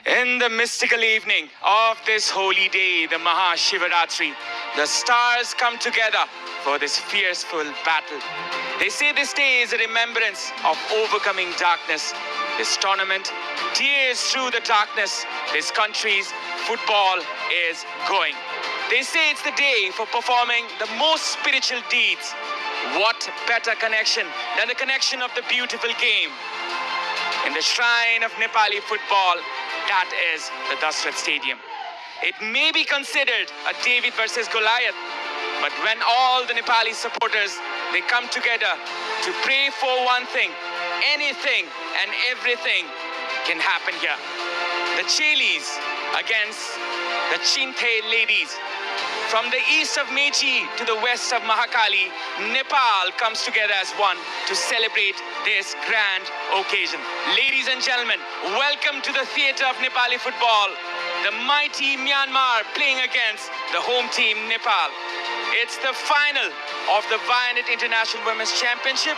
In the mystical evening of this holy day, the Mahashivaratri, the stars come together for this fearful battle. They say this day is a remembrance of overcoming darkness. This tournament tears through the darkness. This country's football is going. They say it's the day for performing the most spiritual deeds. What better connection than the connection of the beautiful game? In the shrine of Nepali football, that is the Dasrat Stadium. It may be considered a David versus Goliath, but when all the Nepali supporters, they come together to pray for one thing, anything and everything can happen here. The Chelis against the Chinthe ladies. From the east of Mechi to the west of Mahakali, Nepal comes together as one to celebrate this grand occasion. Ladies and gentlemen, welcome to the theatre of Nepali football. The mighty Myanmar playing against the home team Nepal. It's the final of the Vianet International Women's Championship.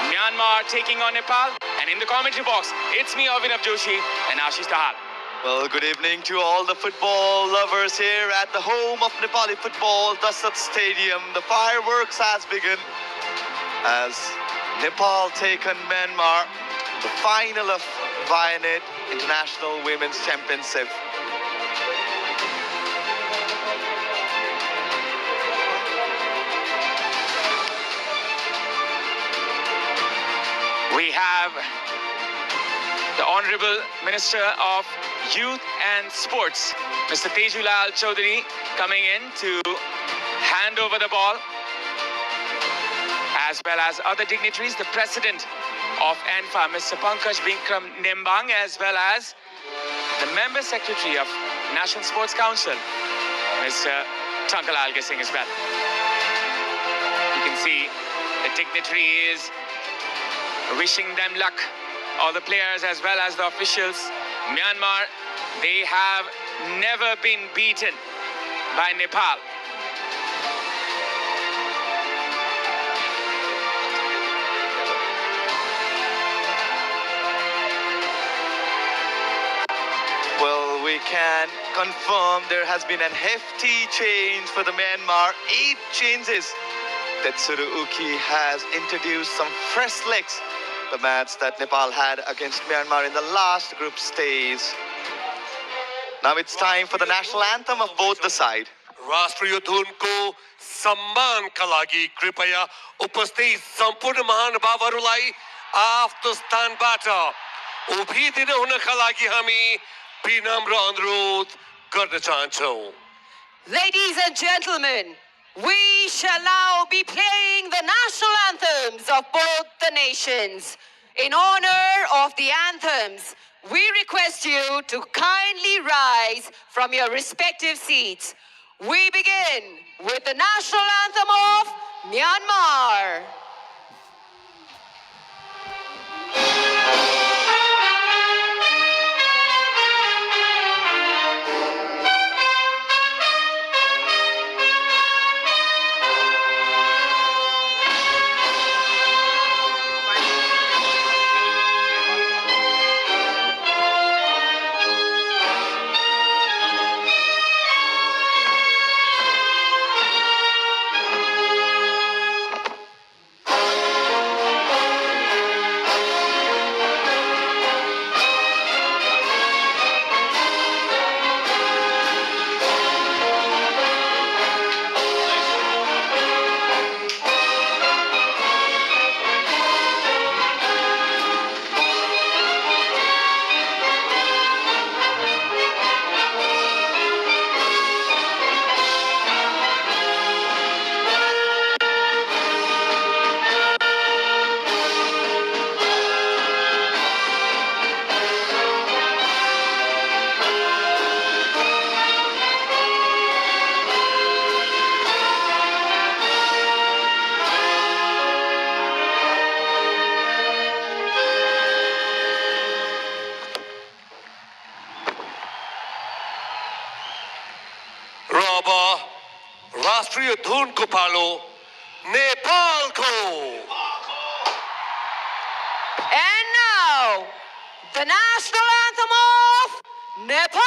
Myanmar taking on Nepal. And in the commentary box, it's me, Avinav Joshi, and Ashish Tahal. Well, good evening to all the football lovers here at the home of Nepali football, Dasrat Stadium. The fireworks has begun as Nepal take on Myanmar, the final of Vianet International Women's Championship. We have the Honorable Minister of Youth and Sports, Mr. Tejulal Chaudhary, coming in to hand over the ball, as well as other dignitaries, the President of ANFA, Mr. Pankaj Bikram Nembang, as well as the Member Secretary of National Sports Council, Mr. Thankalal Gesing as well. You can see the dignitaries wishing them luck, all the players as well as the officials. Myanmar, they have never been beaten by Nepal. Well, we can confirm there has been a hefty change for the Myanmar. 8 changes. Tetsuro Uki has introduced some fresh legs. The match that Nepal had against Myanmar in the last group stage. Now it's time for the national anthem of both the side. राष्ट्रिय धुनको सम्मानका लागि कृपया उपस्थित सम्पूर्ण महानुभावहरूलाई आफ्नो स्थानबाट उभिदिनु हुनका लागि हामी विनम्र अनुरोध गर्न चाहन्छौँ. Ladies and gentlemen, we shall now be playing the national anthems of both the nations. In honor of the anthems, we request you to kindly rise from your respective seats. We begin with the national anthem of Myanmar. राष्ट्रिय धुनको पालो नेपालको. And now, the national anthem of Nepal!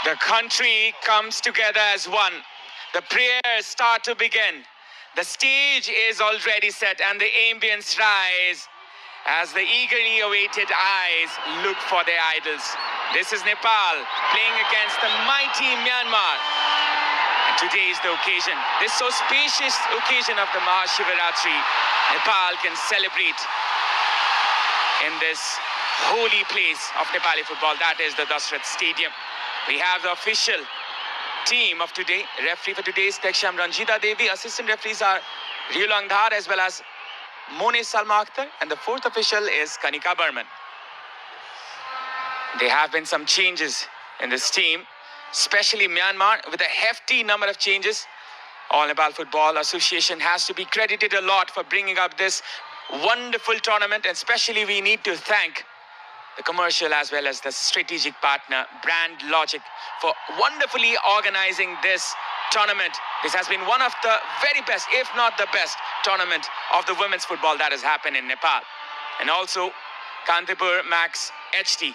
The country comes together as one. The prayers start to begin. The stage is already set and the ambience rise as the eagerly awaited eyes look for their idols. This is Nepal playing against the mighty Myanmar. And today is the occasion, this so spacious occasion of the Mahashivaratri. Nepal can celebrate in this holy place of Nepali football, that is the Dasrath Stadium. We have the official team of today. Referee for today is Teksham Ranjita Devi. Assistant referees are Riyu Langdhar as well as Mone Salma Akhtar. And the fourth official is Kanika Burman. There have been some changes in this team, especially Myanmar, with a hefty number of changes. All Nepal Football Association has to be credited a lot for bringing up this wonderful tournament. And especially we need to thank the commercial as well as the strategic partner, Brand Logic, for wonderfully organizing this tournament. This has been one of the very best, if not the best, tournament of the women's football that has happened in Nepal. And also, Kantipur Max HD,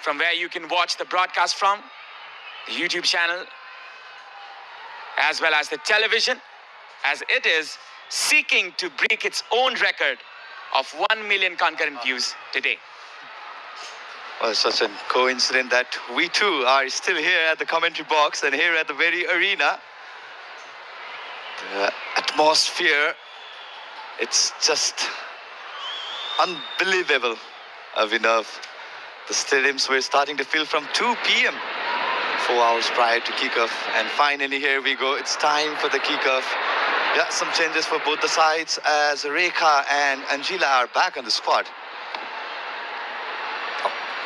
from where you can watch the broadcast from, the YouTube channel, as well as the television, as it is seeking to break its own record of 1 million concurrent views today. Well, such a coincidence that we too are still here at the commentary box and here at the very arena. The atmosphere, it's just unbelievable, Avinav. The stadiums were starting to fill from 2 p.m. 4 hours prior to kickoff. And finally here we go, it's time for the kickoff. Yeah, some changes for both the sides as Rekha and Angela are back on the squad.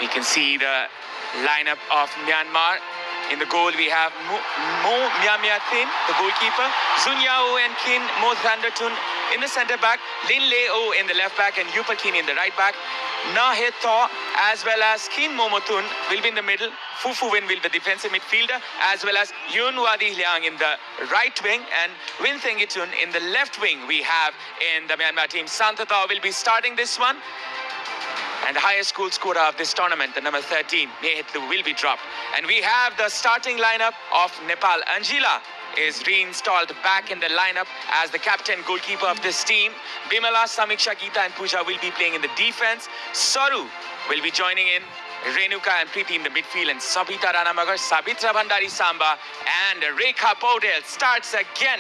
We can see the lineup of Myanmar. In the goal, we have Mo Myamyathin, the goalkeeper. Zun Yao and Kin Mo Thandatun in the centre back. Lin Leo in the left back and Yupa Kin in the right back. Na He Thaw as well as Kin Momotun will be in the middle. Fufu Win will be the defensive midfielder, as well as Yun Wadi Liang in the right wing and Win Thengitun in the left wing. We have in the Myanmar team. Santata will be starting this one. And the highest goal scorer of this tournament, the number 13, Mehetlu, will be dropped. And we have the starting lineup of Nepal. Angela is reinstalled back in the lineup as the captain goalkeeper of this team. Bimala, Samiksha, Geeta and Pooja will be playing in the defense. Saru will be joining in. Renuka and Preeti in the midfield, and Sabita Ranamagar, Sabitra Bhandari Samba and Rekha Paudel starts again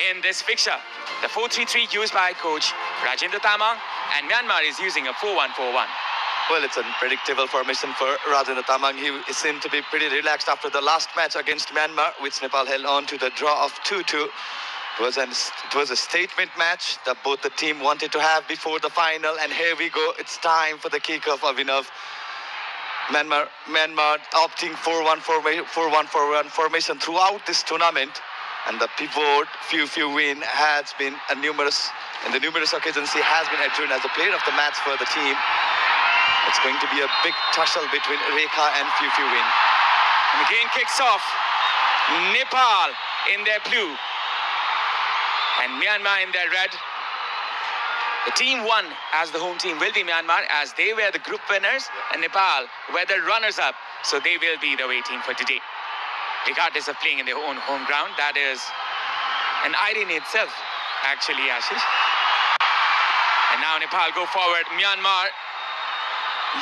in this fixture. The 4-3-3 used by coach Rajendra Tamang, and Myanmar is using a 4-1-4-1. Well, it's a predictable formation for Rajendra Tamang. He seemed to be pretty relaxed after the last match against Myanmar, which Nepal held on to the draw of 2-2. It was a statement match that both the team wanted to have before the final, and here we go. It's time for the kickoff, Avinav. Myanmar opting 4-1-4-1 formation throughout this tournament, and the pivot Few Win has been in the numerous occasions he has been adjourned as the player of the match for the team. It's going to be a big tussle between Rekha and Few Win. And the game kicks off. Nepal in their blue and Myanmar in their red. The team won as the home team will be Myanmar, as they were the group winners, and Nepal were the runners-up, so they will be the away team for today, regardless of playing in their own home ground. That is an irony itself, actually, Ashish. And now Nepal go forward. Myanmar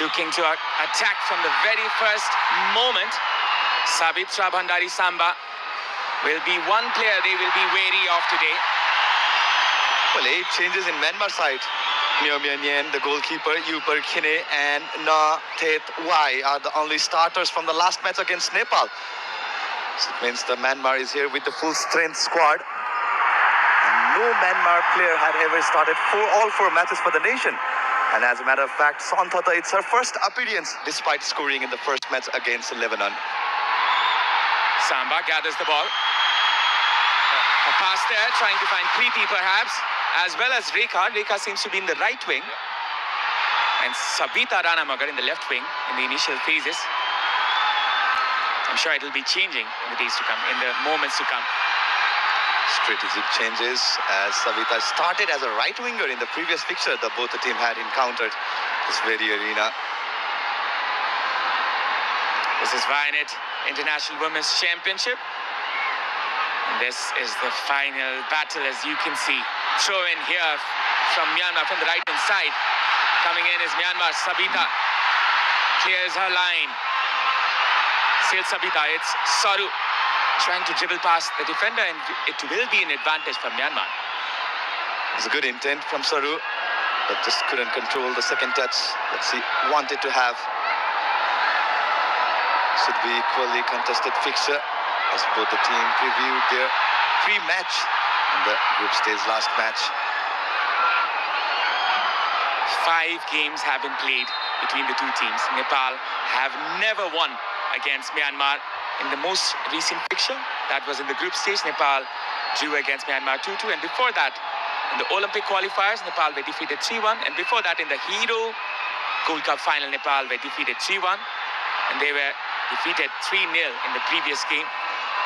looking to attack from the very first moment. Sabitra Bhandari Samba will be one player they will be wary of today. Well, 8 changes in Myanmar side. Myo Myanyen, the goalkeeper, Yuper Khine and Na Thet Wai are the only starters from the last match against Nepal. So it means the Myanmar is here with the full strength squad. And no Myanmar player had ever started all four matches for the nation. And as a matter of fact, Sonthata, it's her first appearance despite scoring in the first match against Lebanon. Samba gathers the ball. A pass there, trying to find Preeti perhaps, as well as Rekha. Rekha seems to be in the right wing. And Sabita Ranamagar in the left wing in the initial phases. I'm sure it will be changing in the days to come, in the moments to come. Strategic changes as Savita started as a right winger in the previous fixture that both the team had encountered this very arena. This is Vianet International Women's Championship. And this is the final battle, as you can see. Throw in here from Myanmar from the right hand side. Coming in is Myanmar. Sabita clears her line. Still Sabita, it's Saru trying to dribble past the defender, and it will be an advantage for Myanmar. It's a good intent from Saru, but just couldn't control the second touch that she wanted to have. Should be equally contested fixture as both the team previewed their pre-match in the group stage last match. 5 games have been played between the two teams. Nepal have never won against Myanmar in the most recent fixture. That was in the group stage. Nepal drew against Myanmar 2-2, and before that in the Olympic qualifiers Nepal were defeated 3-1, and before that in the Hero Gold Cup final Nepal were defeated 3-1, and they were defeated 3-0 in the previous game.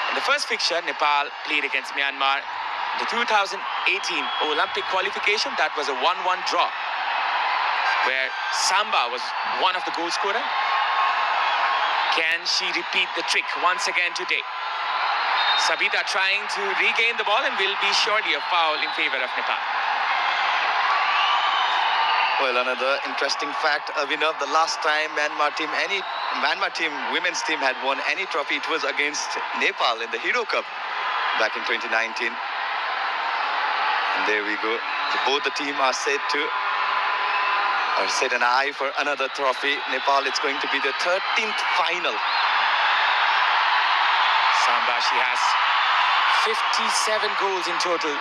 In the first fixture Nepal played against Myanmar in the 2018 Olympic qualification. That was a 1-1 draw where Samba was one of the goal scorers. Can she repeat the trick once again today? Sabita trying to regain the ball, and will be surely a foul in favor of Nepal. Well, another interesting fact, Avinav, the last time Myanmar team, women's team had won any trophy, it was against Nepal in the Hero Cup back in 2019. And there we go. Both the team are set an eye for another trophy. Nepal, it's going to be the 13th final. Samba, she has 57 goals in total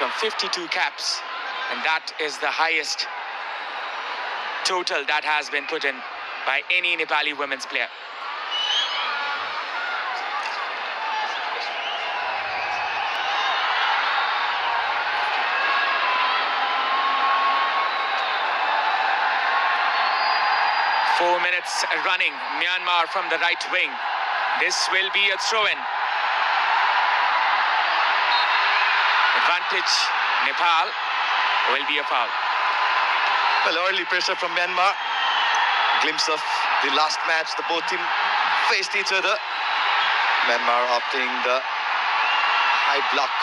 from 52 caps, and that is the highest total that has been put in by any Nepali women's player. Four minutes running. Myanmar from the right wing. This will be a throw-in. Advantage Nepal. Will be a foul. Well, early pressure from Myanmar. Glimpse of the last match. The both teams faced each other. Myanmar opting the high block.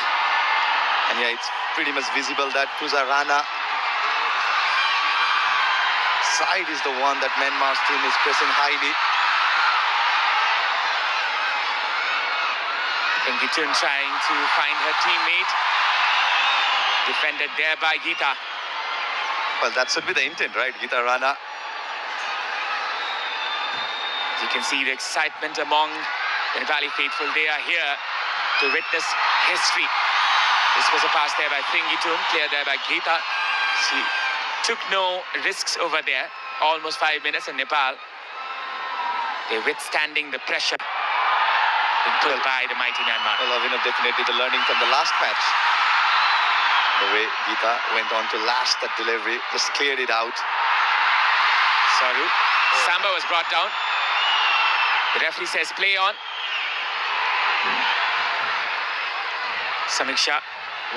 And yeah, it's pretty much visible that Puzarana side is the one that Myanmar's team is pressing highly. Kantipur trying to find her teammate. Defended there by Geeta. Well, that should be the intent, right? Geeta Rana. You can see the excitement among the Nepali faithful. They are here to witness history. This was a pass there by Thingitun, cleared there by Geeta. She took no risks over there. Almost 5 minutes, and Nepal, they're withstanding the pressure being put by the mighty Myanmar. Well, Avinav, definitely the learning from the last match. The way Geeta went on to last that delivery, just cleared it out. Saru. Samba was brought down. The referee says play on. Samiksha,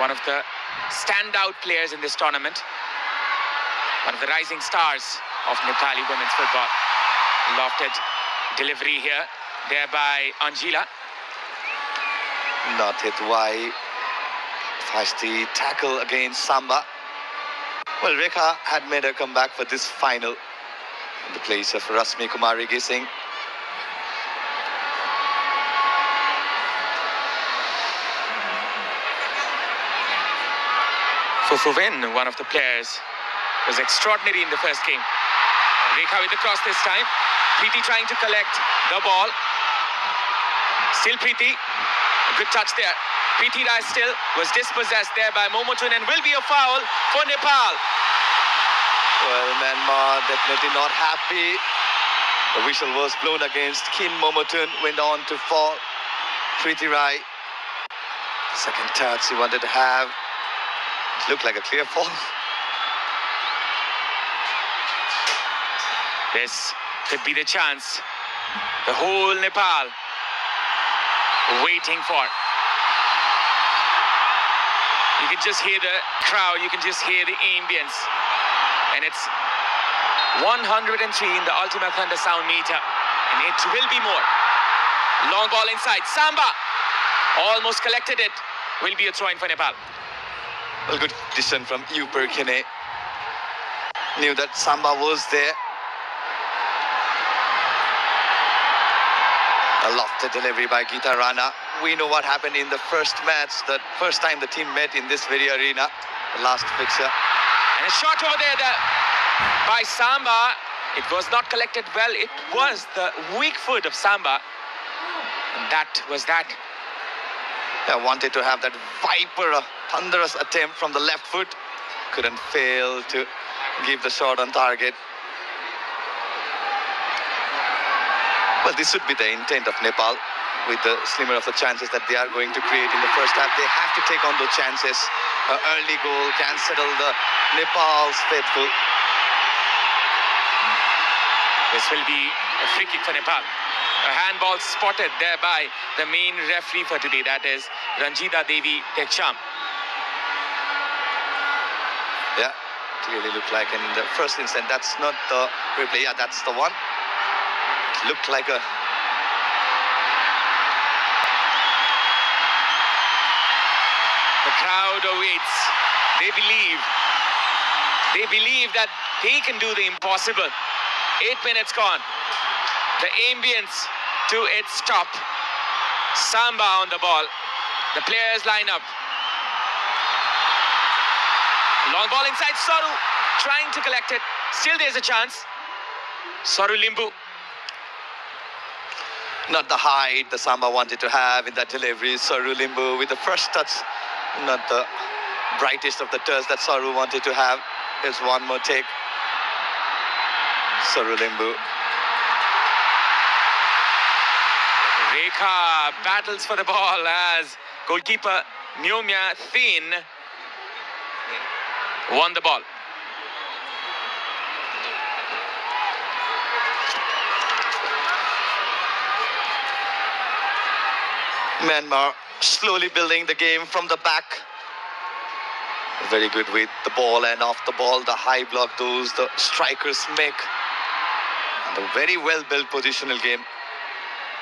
one of the standout players in this tournament. One of the rising stars of Nepali women's football. Lofted delivery here, there by Anjila. Not hit wide. Feisty tackle against Samba. Well, Rekha had made her comeback for this final in the place of Rasmi Kumari Gising. Fufuvin, one of the players, was extraordinary in the first game. Rekha with the cross this time. Preeti trying to collect the ball. Still Preeti. A good touch there. Preeti Rai still was dispossessed there by Momotun and will be a foul for Nepal. Well, Myanmar definitely not happy. The whistle was blown against Kin Momotun. Went on to fall. Preeti Rai. Second touch he wanted to have. It looked like a clear fall. This could be the chance the whole Nepal waiting for. You can just hear the crowd, you can just hear the ambience. And it's 103 in the Ultima Thunder sound meter. And it will be more. Long ball inside. Samba almost collected it. Will be a throw-in for Nepal. Well, good decision from Uper Kine. Knew that Samba was there. A lofted delivery by Geeta Rana. We know what happened in the first match, the first time the team met in this very arena, the last fixture. And a shot over there by Samba. It was not collected well. It was the weak foot of Samba. And that was that. I wanted to have that viper, a thunderous attempt from the left foot. Couldn't fail to give the shot on target. Well, this would be the intent of Nepal with the slimmer of the chances that they are going to create in the first half. They have to take on those chances. An early goal can settle the Nepal's faithful. This will be a free kick for Nepal. A handball spotted there by the main referee for today, that is Ranjita Devi Teksham. Yeah, clearly looked like, and in the first instant, that's not the replay. Yeah, that's the one. It looked like a... The crowd awaits. They believe that they can do the impossible. 8 minutes gone. The ambience to its top. Samba on the ball. The players line up. Long ball inside. Soru trying to collect it. Still there's a chance. Soru Limbu. Not the height the Samba wanted to have in that delivery. Soru Limbu with the first touch. Not the brightest of the touch that Soru wanted to have. Here's one more take. Soru Limbu. Rekha battles for the ball as goalkeeper Nyomya Thin won the ball. Myanmar slowly building the game from the back. Very good with the ball and off the ball. The high block those the strikers make. And a very well built positional game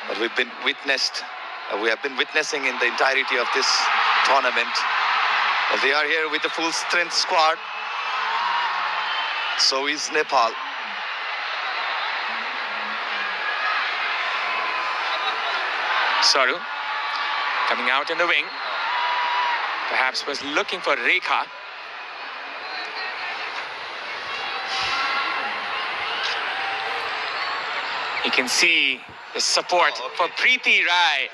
that we have been witnessing in the entirety of this tournament. Well, they are here with the full strength squad. So is Nepal. Soru coming out in the wing. Perhaps was looking for Rekha. You can see the support for Preeti Rai.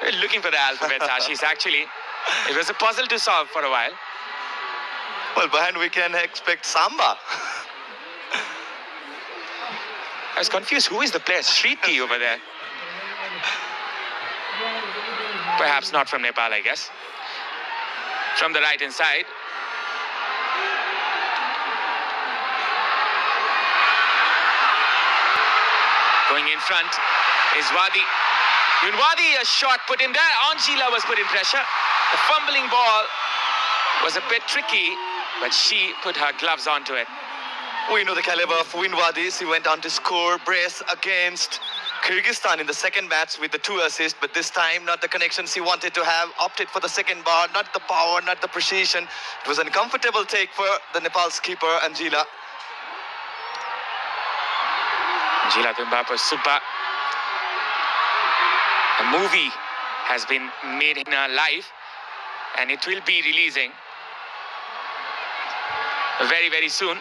We're looking for the alphabets, Ashish. Actually, it was a puzzle to solve for a while. Well, behind we can expect Samba. I was confused. Who is the player? Shriti over there. Perhaps not from Nepal, I guess. From the right-hand side. Going in front is Wadi. Even Wadi, a shot put in there. Anjila was put in pressure. The fumbling ball was a bit tricky, but she put her gloves onto it. We know the caliber of Winwadis. He went on to score brace against Kyrgyzstan in the second match with the 2 assists, but this time not the connections he wanted to have. Opted for the second bar, not the power, not the precision. It was an uncomfortable take for the Nepal's keeper, Anjila. Anjila Tumbapa Subba. A movie has been made in her life, and it will be releasing very, very soon.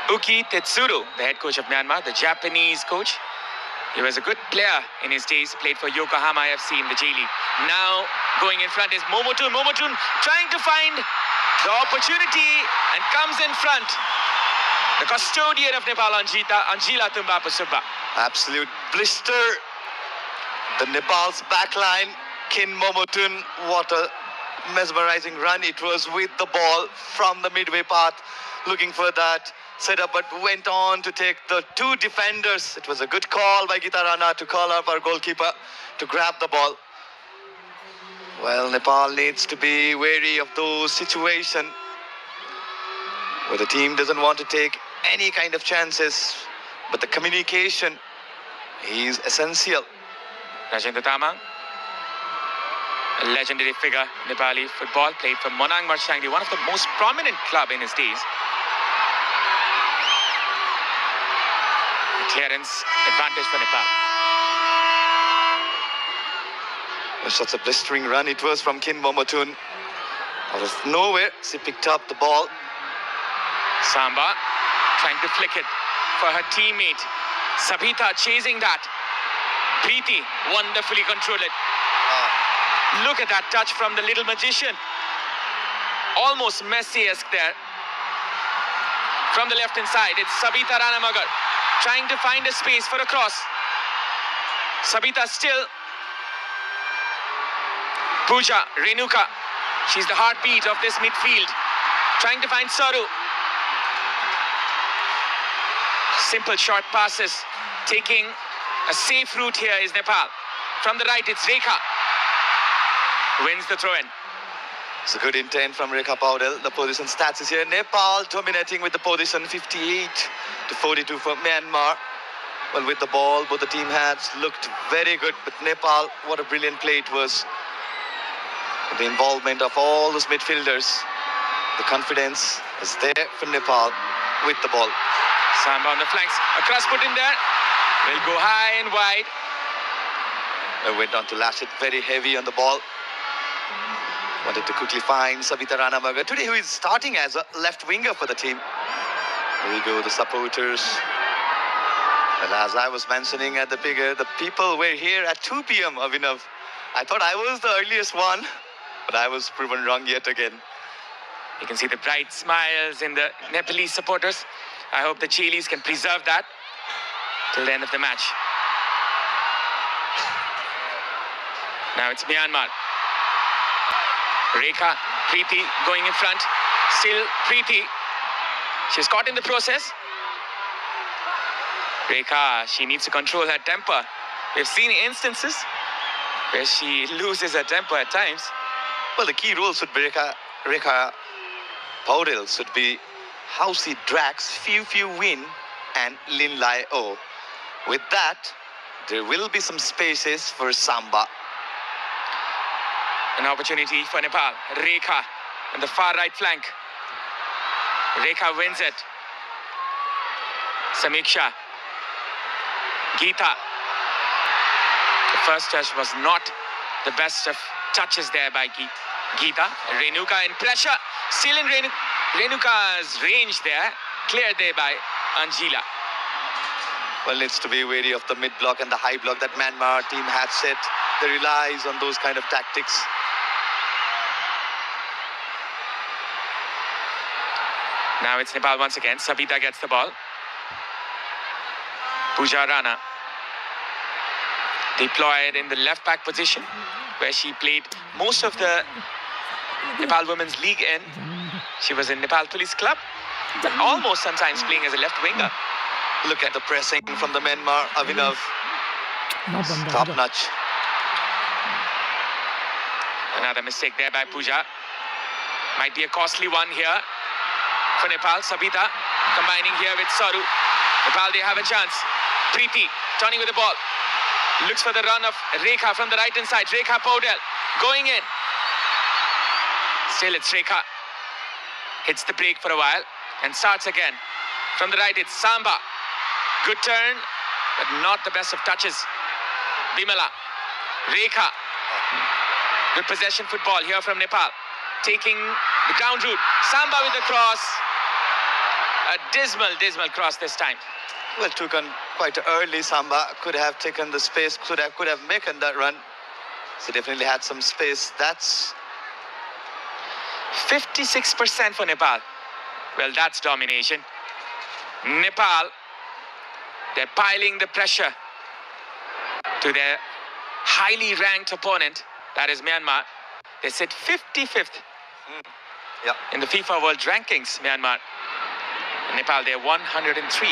Uki Tetsuro, the head coach of Myanmar, the Japanese coach. He was a good player in his days, played for Yokohama FC in the J-League. Now going in front is Momotun. Momotun trying to find the opportunity and comes in front. The custodian of Nepal, Anjila Tumbapa Subba. Absolute blister. The Nepal's backline, Kin Momotun. What a mesmerizing run it was with the ball from the midway path, looking for that setup, but went on to take the 2 defenders. It was a good call by Gita Rana to call up our goalkeeper to grab the ball. Well, Nepal needs to be wary of those situations where the team doesn't want to take any kind of chances, but the communication is essential. Rajendra Tamang, a legendary figure in Nepali football, played for Monang Marchangdi, one of the most prominent club in his days. Clearance advantage for Nepal. Such a blistering run it was from Kin Momotun. Out of nowhere, she picked up the ball. Samba trying to flick it for her teammate. Sabita chasing that. Preeti wonderfully controlled it. Look at that touch from the little magician. Almost Messi-esque there. From the left-hand side, it's Sabita Ranamagar trying to find a space for a cross. Sabita still. Pooja, Renuka. She's the heartbeat of this midfield. Trying to find Saru. Simple short passes. Taking a safe route here is Nepal. From the right, it's Rekha. Wins the throw-in. It's a good intent from Rekha Paudel. The position stats is here. Nepal dominating with the position 58 to 42 for Myanmar. Well, with the ball, both the team has looked very good. But Nepal, what a brilliant play it was. The involvement of all those midfielders. The confidence is there for Nepal with the ball. Samba on the flanks. A cross put in there. Will go high and wide. They went on to lash it very heavy on the ball. Wanted to quickly find Sabita Ranamagar today, who is starting as a left winger for the team. Here we go, the supporters. And as I was mentioning at the figure, the people were here at 2 p.m. Avinav. I thought I was the earliest one, but I was proven wrong yet again. You can see the bright smiles in the Nepalese supporters. I hope the Chilis can preserve that till the end of the match. Now it's Myanmar. Rekha, Preeti going in front. Still Preeti. She's caught in the process. Rekha, she needs to control her temper. We've seen instances where she loses her temper at times. Well, the key role should be Rekha Paudel should be how she drags few win and Lin Lai O. With that, there will be some spaces for Samba. An opportunity for Nepal. Rekha on the far right flank. Rekha wins it. Samiksha. Geeta. The first touch was not the best of touches there by Geeta. Renuka in pressure. Still in Renuka's range there. Cleared there by Anjila. Well, needs to be wary of the mid block and the high block that Myanmar team has set. They relies on those kind of tactics. Now it's Nepal once again. Sabita gets the ball. Pooja Rana deployed in the left back position, where she played most of the Nepal Women's League in. She was in Nepal Police Club, almost sometimes playing as a left winger. Look at the pressing from the Myanmar, Avinav. Top notch. Another mistake there by Pooja. Might be a costly one here for Nepal. Sabita combining here with Saru. Nepal, they have a chance. Preeti turning with the ball. Looks for the run of Rekha from the right hand side. Rekha Paudel going in. Still it's Rekha. Hits the break for a while and starts again. From the right it's Samba. Good turn, but not the best of touches. Bimala. Rekha. Good possession football here from Nepal. Taking the ground route. Samba with the cross. A dismal cross this time. Well, took on quite early. Samba could have taken the space, could have making that run. So definitely had some space. That's 56% for Nepal. Well, that's domination. Nepal, they're piling the pressure to their highly ranked opponent, that is Myanmar. They sit 55th in the FIFA World Rankings, Myanmar. Nepal, they're 103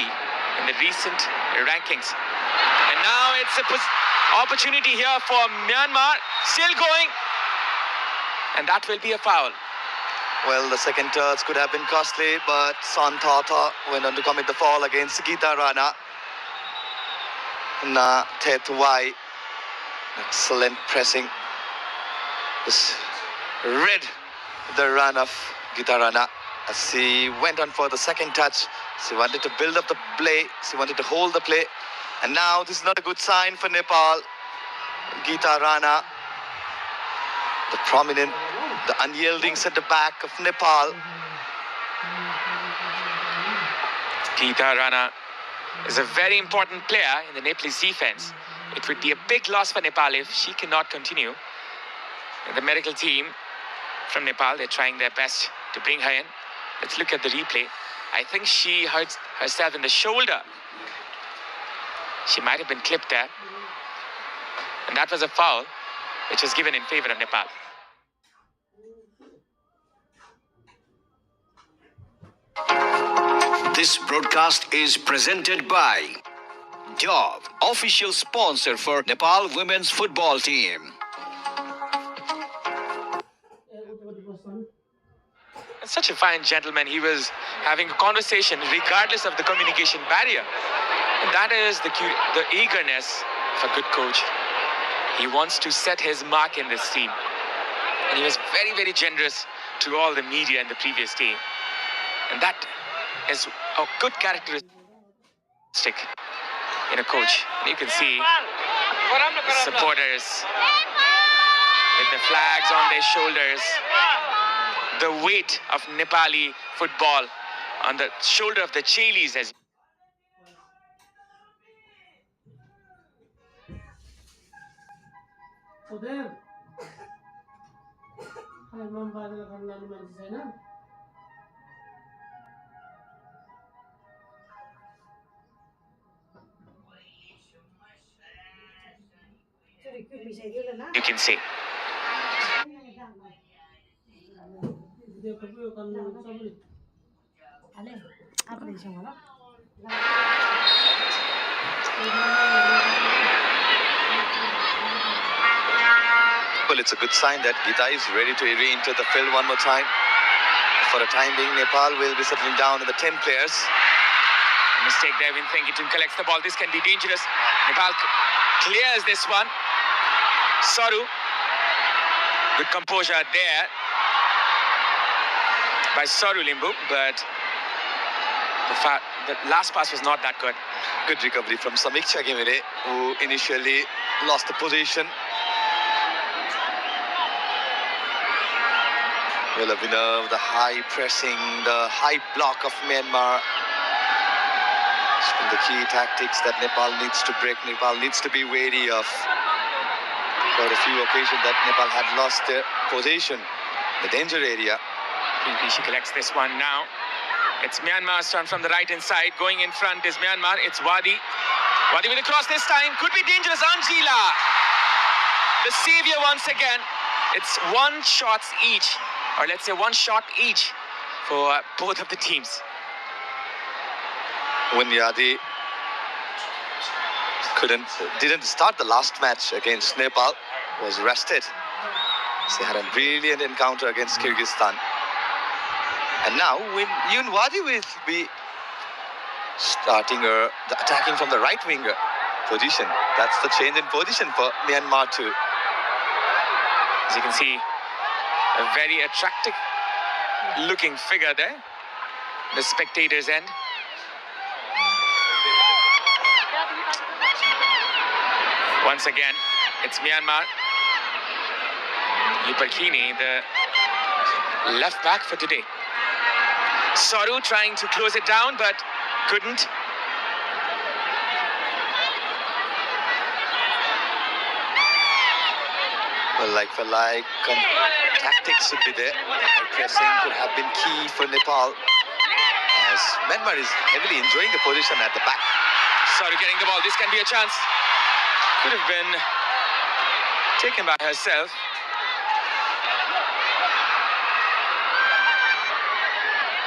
in the recent rankings. And now it's an opportunity here for Myanmar, still going. And that will be a foul. Well, the second touch could have been costly, but Son Tata went on to commit the foul against Geeta Rana. Na Tetuai. Excellent pressing. Just read the run of Geeta Rana as she went on for the second touch. She wanted to build up the play. She wanted to hold the play. And now this is not a good sign for Nepal. Geeta Rana, the prominent, the unyielding centre-back of Nepal. Geeta Rana is a very important player in the Nepalese defense. It would be a big loss for Nepal if she cannot continue. The medical team from Nepal, they're trying their best to bring her in. Let's look at the replay. I think she hurt herself in the shoulder. She might have been clipped there. And that was a foul, which was given in favor of Nepal. This broadcast is presented by Dove, official sponsor for Nepal women's football team. And such a fine gentleman. He was having a conversation regardless of the communication barrier. And that is the eagerness of a good coach. He wants to set his mark in this team. And he was very generous to all the media in the previous day. And that is a good characteristic in a coach. And you can see the supporters with the flags on their shoulders. The weight of Nepali football on the shoulder of the Chailis as you can see. Well, it's a good sign that Geeta is ready to re-enter the field one more time. For the time being, Nepal will be settling down in the 10 players. Mistake there. Winthington collects the ball. This can be dangerous. Nepal clears this one. Saru. Good composure there by Saru Limbu, but the last pass was not that good. Good recovery from Samiksha Gemire, who initially lost the position. Well, Abhinav, the high pressing, the high block of Myanmar. It's been the key tactics that Nepal needs to break. Nepal needs to be wary of. Quite a few occasions that Nepal had lost their position, the danger area. She collects this one now. It's Myanmar's turn from the right-hand side. Going in front is Myanmar. It's Wadi. Wadi with a cross this time. Could be dangerous. Anjila, the savior once again. It's one shots each, or let's say one shot each for both of the teams. Winyadi didn't start the last match against Nepal, was rested. She had a brilliant encounter against Kyrgyzstan. And now Winyadi will be Attacking from the right winger position. That's the change in position for Myanmar too. As you can see, a very attractive looking figure there. The spectators' end. Once again, it's Myanmar. Yuparkini, the left back for today. Soru trying to close it down, but couldn't. Well, like for like, tactics should be there. Pressing could have been key for Nepal, as Myanmar is heavily enjoying the position at the back. Soru getting the ball. This can be a chance. Could have been taken by herself.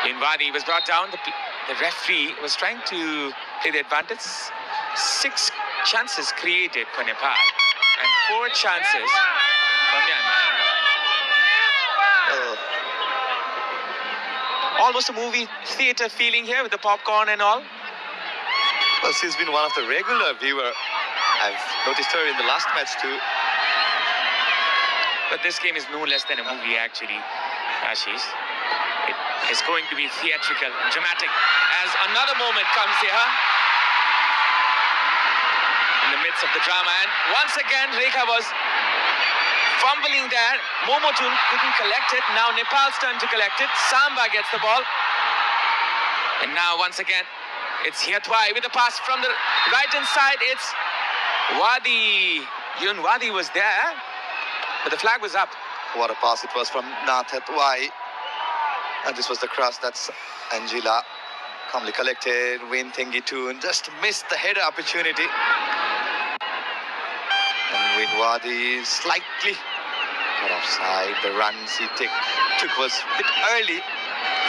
Inwadi was brought down. The referee was trying to play the advantage. 6 chances created for Nepal and 4 chances for Myanmar. Almost a movie theater feeling here with the popcorn and all. Well, she's been one of the regular viewer. I've noticed her in the last match too. But this game is no less than a movie actually, Ashish. It is going to be theatrical and dramatic as another moment comes here in the midst of the drama. And once again, Rekha was fumbling there. Momotun couldn't collect it. Now Nepal's turn to collect it. Samba gets the ball. And now once again, it's Hiatwai with a pass from the right-hand side. It's Wadi. Yun Wadi was there, but the flag was up. What a pass it was from Nathatwai. And this was the cross. That's Angela. Calmly collected. Win Thengitun just missed the header opportunity. And Win Wadi slightly cut offside. The runs he took was a bit early.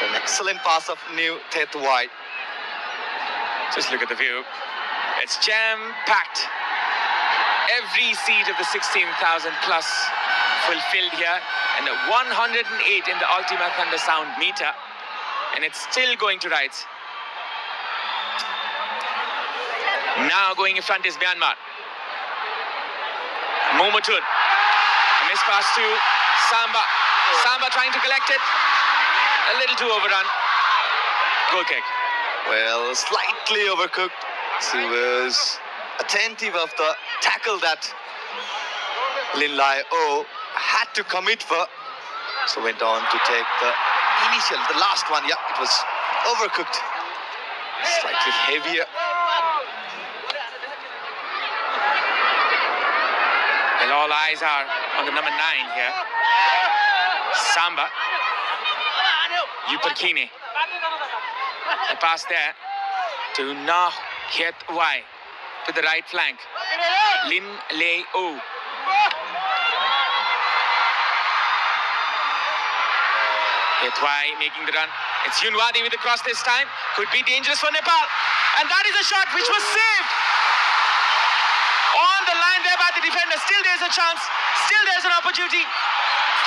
An excellent pass of New Thetwai. Just look at the view. It's jam-packed. Every seat of the 16,000 plus fulfilled here, and 108 in the Ultima Thunder sound meter, and it's still going to rise. Now going in front is Myanmar. Momotun. A miss pass to Samba. Samba trying to collect it. A little too overrun. Goal kick. Well, slightly overcooked. She was attentive of the tackle that Lin Lai O had to commit for. So went on to take the last one. Yeah, it was overcooked. Slightly heavier. Well, all eyes are on the number 9 here. Samba. Yuparkini. A pass there to Na Hiet Wai to the right flank. Lin Lei O. Hiet Wai making the run. It's Yunwadi with the cross this time. Could be dangerous for Nepal. And that is a shot which was saved. On the line there by the defender. Still there's a chance. Still there's an opportunity.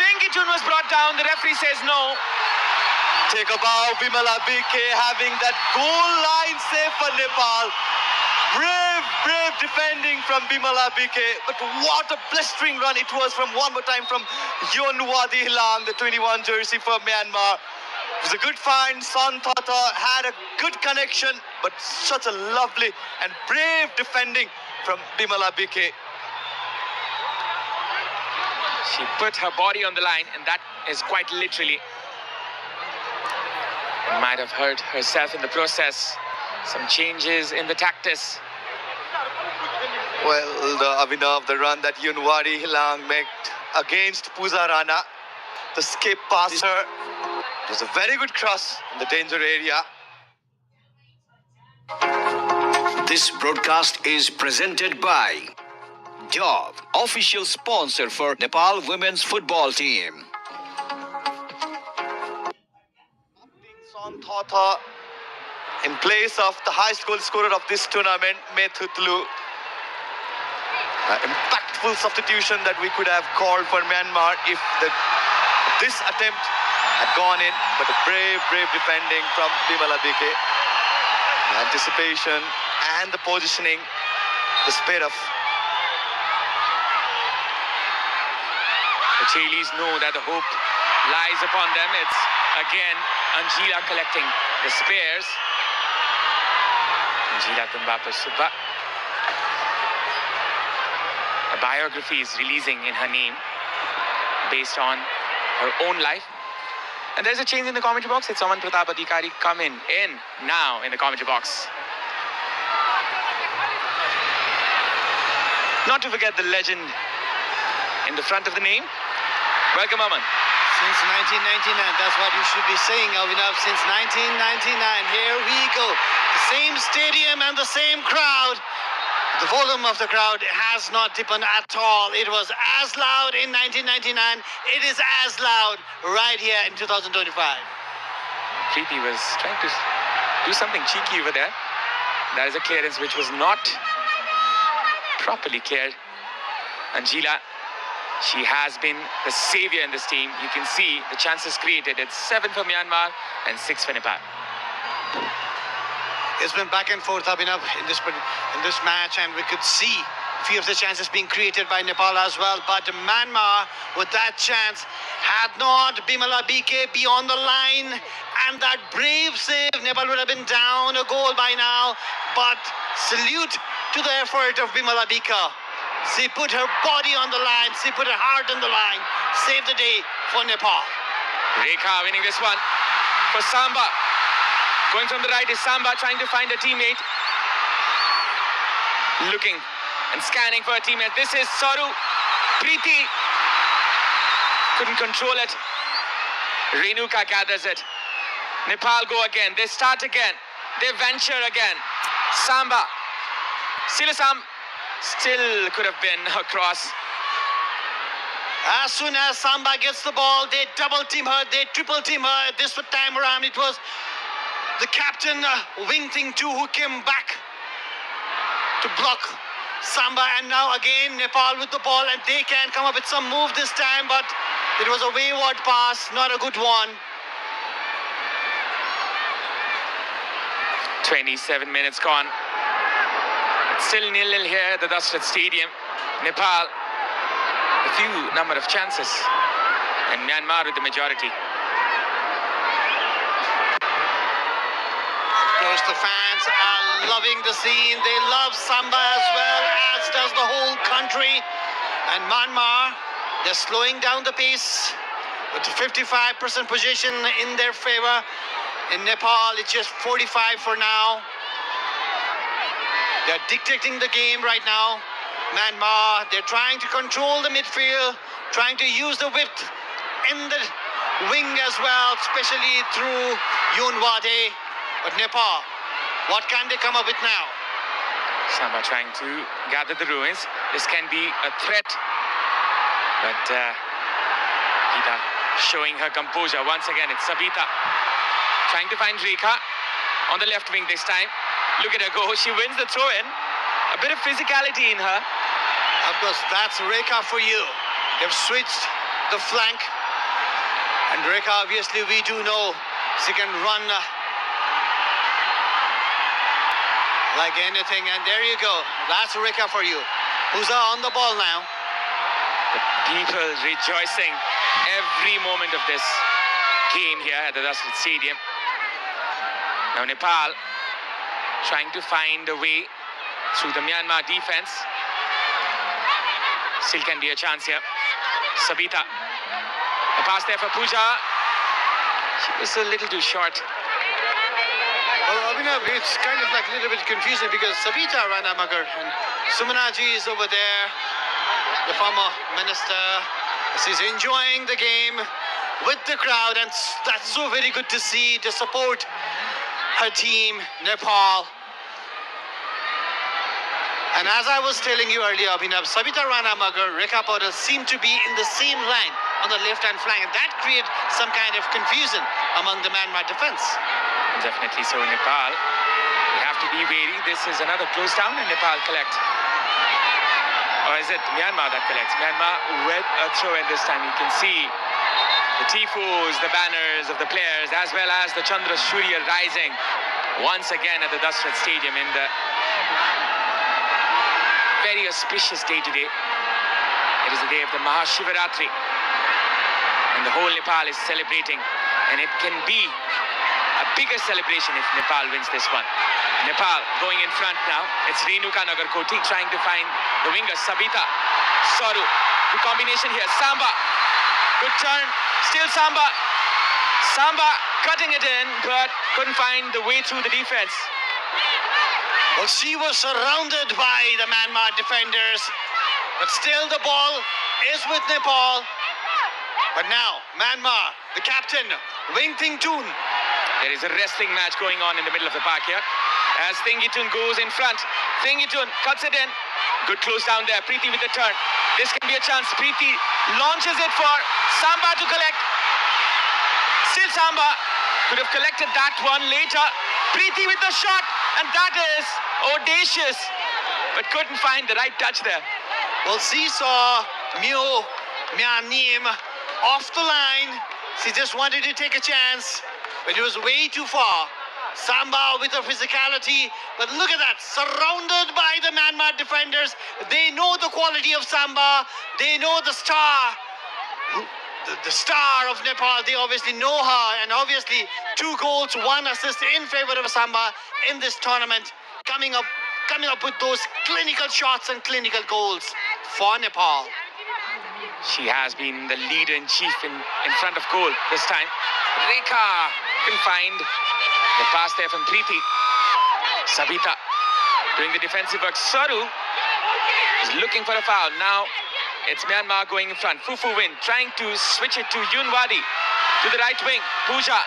Tengitun was brought down. The referee says no. Take a bow, Bimala BK having that goal line save for Nepal. Brave defending from Bimala BK. But what a blistering run it was from one more time from Yon Wadi Hilang, the 21 jersey for Myanmar. It was a good find. Son Thata had a good connection, but such a lovely and brave defending from Bimala BK. She put her body on the line, and that is quite literally. And might have hurt herself in the process. Some changes in the tactics. Well, the Avinav, the run that Yunwari Hilang made against Puzarana, the skip passer. It was a very good cross in the danger area. This broadcast is presented by Dove, official sponsor for Nepal women's football team. Son Thata in place of the highest goal scorer of this tournament, Methutlu. Impactful substitution that we could have called for Myanmar if this attempt had gone in, but a brave defending from Bimala BK. Anticipation and the positioning, the speed of. The Chilis know that the hope lies upon them. It's again Anjila collecting the spares. Anjila Tumbapa Subba. A biography is releasing in her name based on her own life. And there's a change in the commentary box. It's Aman Pratap Adhikari coming in now in the commentary box. Not to forget the legend in the front of the name. Welcome, Aman. Since 1999, that's what you should be saying, Avinav. Since 1999, here we go. The same stadium and the same crowd. The volume of the crowd has not deepened at all. It was as loud in 1999. It is as loud right here in 2025. Preeti was trying to do something cheeky over there. That is a clearance which was not properly cleared. Anjila, she has been the savior in this team. You can see the chances created. It's 7 for Myanmar and 6 for Nepal. It's been back and forth, Abhinav, in this match, and we could see a few of the chances being created by Nepal as well. But Myanmar, with that chance, had not Bimala BK beyond the line, and that brave save, Nepal would have been down a goal by now. But salute to the effort of Bimala BK. She put her body on the line, she put her heart on the line, saved the day for Nepal. Rekha winning this one for Samba. Going from the right is Samba, trying to find a teammate. Looking and scanning for a teammate. This is Saru. Preeti couldn't control it. Renuka gathers it. Nepal go again. They start again. They venture again. Samba. Silasam still could have been across. As soon as Samba gets the ball, they double team her, they triple team her. This time around, it was the captain, Wing Ting 2, who came back to block Samba. And now again, Nepal with the ball, and they can come up with some move this time, but it was a wayward pass, not a good one. 27 minutes gone. It's still 0-0 here at the Dusted Stadium. Nepal, a few number of chances, and Myanmar with the majority. Of course, the fans are loving the scene. They love Samba as well, as does the whole country. And Myanmar, they're slowing down the pace with 55% position in their favor. In Nepal, it's just 45 for now. They're dictating the game right now. Myanmar, they're trying to control the midfield, trying to use the width in the wing as well, especially through Yunwade. But Nepal, what can they come up with now? Samba trying to gather the ruins. This can be a threat. But Gita showing her composure. Once again, it's Sabita trying to find Rekha on the left wing this time. Look at her go. She wins the throw-in. A bit of physicality in her. Of course, that's Rekha for you. They've switched the flank. And Rekha, obviously, we do know she can run like anything. And there you go. That's Rekha for you. Puza on the ball now. The people rejoicing every moment of this game here at the Dusted Stadium. Now Nepal trying to find a way through the Myanmar defense. Still can be a chance here. Sabita. A pass there for Pooja. She was a little too short. Well, Abhinav, it's kind of like a little bit confusing because Sabita Ranamagar and Sumanaji is over there, the former minister. She's enjoying the game with the crowd, and that's so very good to see, to support her team, Nepal. And as I was telling you earlier, Abhinav, Sabita Ranamagar, Rekha Paudel seem to be in the same line on the left-hand flank, and that created some kind of confusion among the Myanmar defense. Definitely so. Nepal, they have to be wary. This is another close down, and Nepal collect. Or is it Myanmar that collects? Myanmar with a throw-in this time. You can see the tifos, the banners of the players, as well as the Chandra Surya rising once again at the Dashrath Stadium in the very auspicious day today. It is the day of the Mahashivaratri, and the whole Nepal is celebrating, and it can be a bigger celebration if Nepal wins this one. Nepal going in front now. It's Renuka Nagarkoti trying to find the winger Sabita. Soru, good combination here. Samba, good turn, still Samba. Samba cutting it in, but couldn't find the way through the defense. Well, she was surrounded by the Myanmar defenders, but still the ball is with Nepal. But now, Myanmar, the captain, Wing Ting Toon. There is a wrestling match going on in the middle of the park here. As Thingitun goes in front. Thingitun cuts it in. Good close down there. Preeti with the turn. This can be a chance. Preeti launches it for Samba to collect. Still Samba. Could have collected that one later. Preeti with the shot. And that is audacious. But couldn't find the right touch there. Well, she saw Myanmar off the line. She just wanted to take a chance, but it was way too far. Samba with her physicality, but look at that, surrounded by the Myanmar defenders. They know the quality of Samba. They know the star, the star of Nepal. They obviously know her, and obviously 2 goals, 1 assist in favor of Samba in this tournament, coming up with those clinical shots and clinical goals for Nepal. She has been the leader-in-chief in front of goal this time. Rekha can find the pass there from Preeti. Sabita doing the defensive work. Saru is looking for a foul. Now it's Myanmar going in front. Fufu Win trying to switch it to Yunwadi to the right wing. Pooja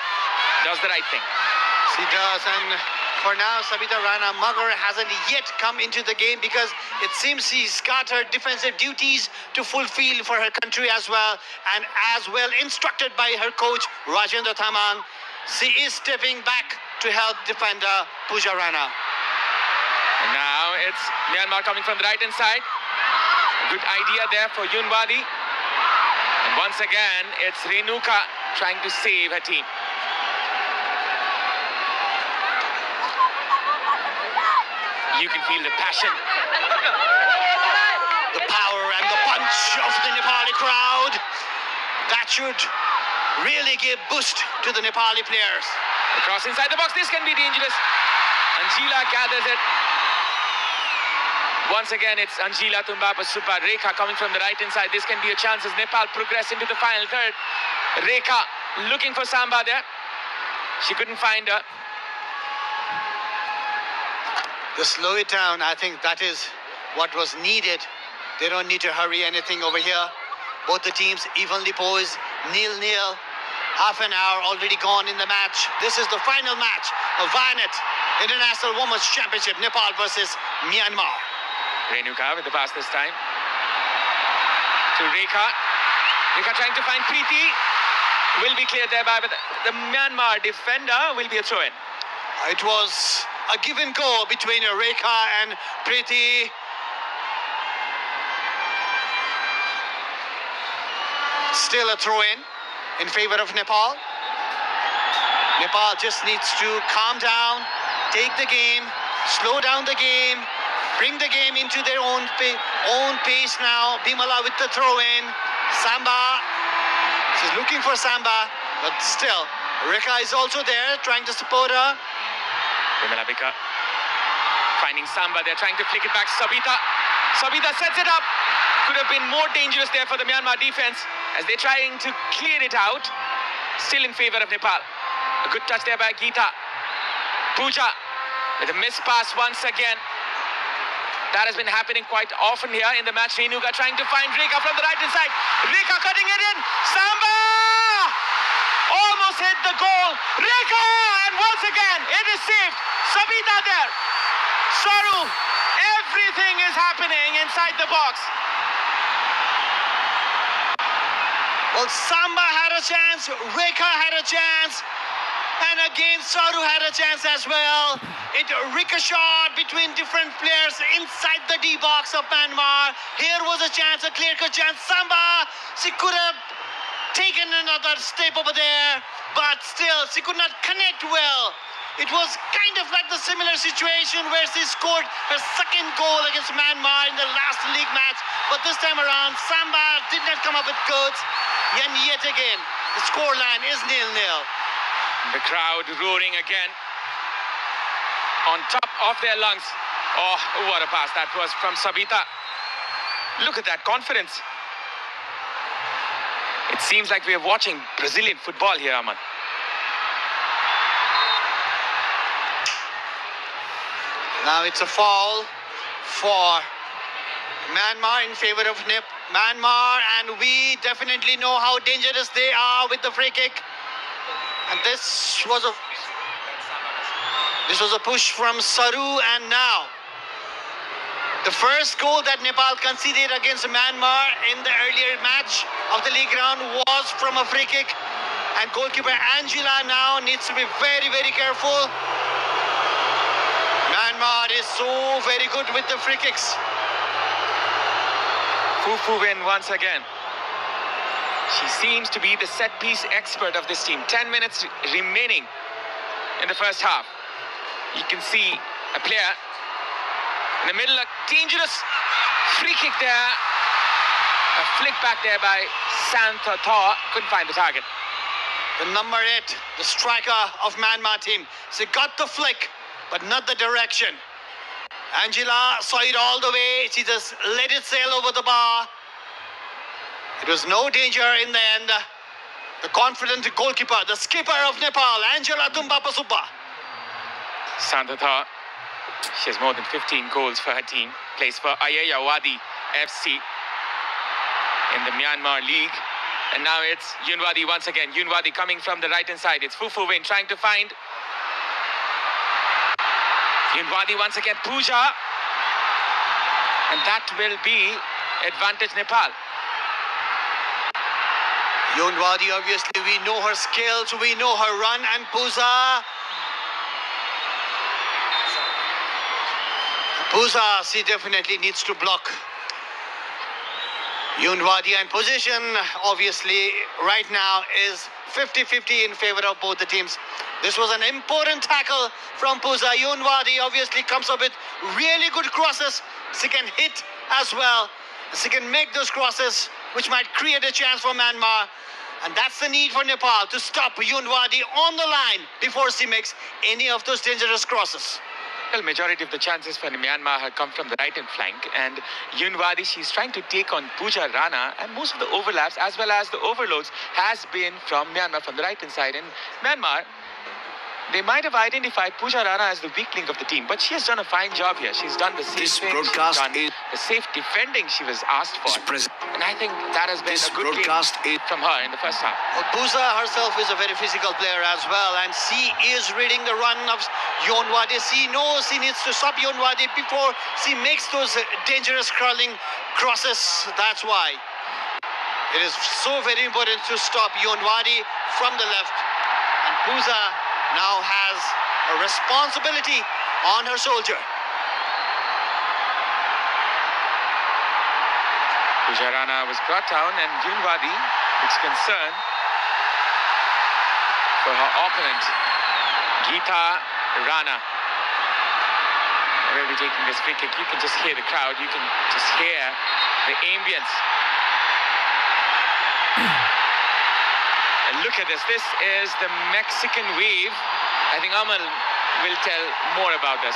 does the right thing. She does, and for now, Sabita Rana Magar hasn't yet come into the game because it seems she's got her defensive duties to fulfill for her country as well, and as well instructed by her coach Rajendra Thamang. She is stepping back to help defender Pooja Rana. And now it's Myanmar coming from the right-hand side. Good idea there for Yunwadi. And once again, it's Renuka trying to save her team. You can feel the passion. The power and the punch of the Nepali crowd. That should really give boost to the Nepali players. Across inside the box, this can be dangerous. Anjila gathers it. Once again, it's Anjila Tumbapa Subba. Rekha coming from the right inside. This can be a chance as Nepal progress into the final third. Rekha looking for Samba there. She couldn't find her. Just slow it down. I think that is what was needed. They don't need to hurry anything over here. Both the teams evenly poised, 0-0. Half an hour already gone in the match. This is the final match of Vianet International Women's Championship, Nepal versus Myanmar. Renuka with the pass this time to Rekha. Rekha trying to find Preeti. Will be cleared thereby, but the Myanmar defender will be a throw-in. It was a give and go between Rekha and Preeti. Still a throw-in favor of Nepal. Nepal just needs to calm down, take the game, slow down the game, bring the game into their own pace now. Bimala with the throw-in. Samba. She's looking for Samba, but still, Rekha is also there trying to support her. Vimala Bika finding Samba. They're trying to flick it back. Sabita sets it up. Could have been more dangerous there for the Myanmar defense as they're trying to clear it out. Still in favor of Nepal. A good touch there by Geeta. Pooja with a missed pass once again. That has been happening quite often here in the match. Renuka trying to find Rekha from the right hand side. Rekha cutting it in. Samba! Almost hit the goal. Rekha! And once again, it is saved. Sabita there. Saru. Everything is happening inside the box. Well, Samba had a chance, Rekha had a chance, and again Saru had a chance as well. It ricocheted between different players inside the D box of Myanmar. Here was a chance, a clear-cut chance. Samba, she could have taken another step over there, but still she could not connect well It was kind of like the similar situation where she scored her second goal against Myanmar in the last league match. But this time around, Samba did not come up with goods. And yet again, the scoreline is 0-0. The crowd roaring again on top of their lungs. Oh, what a pass that was from Sabita. Look at that confidence. It seems like we are watching Brazilian football here, Aman. Now it's a foul for Myanmar in favor of Myanmar, and we definitely know how dangerous they are with the free kick. And this was a push from Saru, and now the first goal that Nepal conceded against Myanmar in the earlier match of the league round was from a free kick, and goalkeeper Angela now needs to be very, very careful. Myanmar is so very good with the free kicks. Fufu win once again. She seems to be the set-piece expert of this team. 10 minutes remaining in the first half. You can see a player in the middle, a dangerous free kick there. A flick back there by Santha Thaw. Couldn't find the target. The number 8, the striker of Myanmar team. She got the flick, but not the direction. Angela saw it all the way. She just let it sail over the bar. It was no danger in the end. The confident goalkeeper, the skipper of Nepal, Angela Tumba Pasubba. Santha Thaw, she has more than 15 goals for her team. Plays for Ayeyawadi FC in the Myanmar League. And now it's Yunwadi once again. Yunwadi coming from the right-hand side. It's Fufu Win trying to find Yunwadi once again. Pooja. And that will be advantage Nepal. Yunwadi, obviously, we know her skills, we know her run, and Pooja, she definitely needs to block. Yunwadi, and position, obviously, right now is 50-50 in favor of both the teams. This was an important tackle from Pooja. Yunwadi obviously comes up with really good crosses. She can hit as well. She can make those crosses, which might create a chance for Myanmar. And that's the need for Nepal, to stop Yunwadi on the line before she makes any of those dangerous crosses. The majority of the chances for Myanmar have come from the right-hand flank, and Yunwadi, she's trying to take on Pooja Rana, and most of the overlaps as well as the overloads has been from Myanmar from the right-hand side. And Myanmar, they might have identified Pooja Rana as the weak link of the team, but she has done a fine job here. She's done the safe thing, she's done the safe defending she was asked for. And I think that has been a good game from her in the first half. Well, Pooja herself is a very physical player as well, and she is reading the run of Yunwadi. She knows she needs to stop Yunwadi before she makes those dangerous curling crosses. That's why it is so very important to stop Yunwadi from the left. And Pooja now has a responsibility on her shoulder. Pooja Rana was brought down, and Yunwadi looks concerned for her opponent, Geeta Rana. We'll be taking this free kick. You can just hear the crowd. You can just hear the ambience. And look at this. This is the Mexican wave. I think Amal will tell more about this.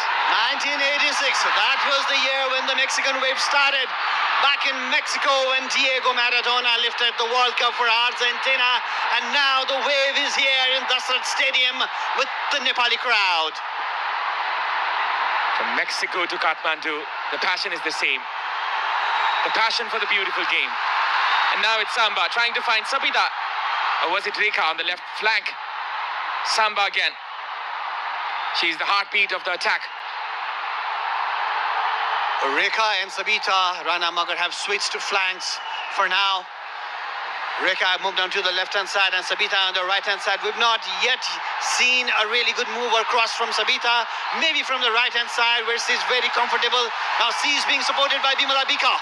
1986, that was the year when the Mexican wave started. Back in Mexico when Diego Maradona lifted the World Cup for Argentina. And now the wave is here in Dasrat Stadium with the Nepali crowd. From Mexico to Kathmandu, the passion is the same. The passion for the beautiful game. And now it's Samba trying to find Sabita. Or was it Rekha on the left flank? Samba again. She's the heartbeat of the attack. Rekha and Sabita Rana Magar have switched to flanks for now. Rekha moved on to the left-hand side and Sabita on the right-hand side. We've not yet seen a really good move or cross from Sabita. Maybe from the right-hand side where she's very comfortable. Now she's being supported by Bimala Bika.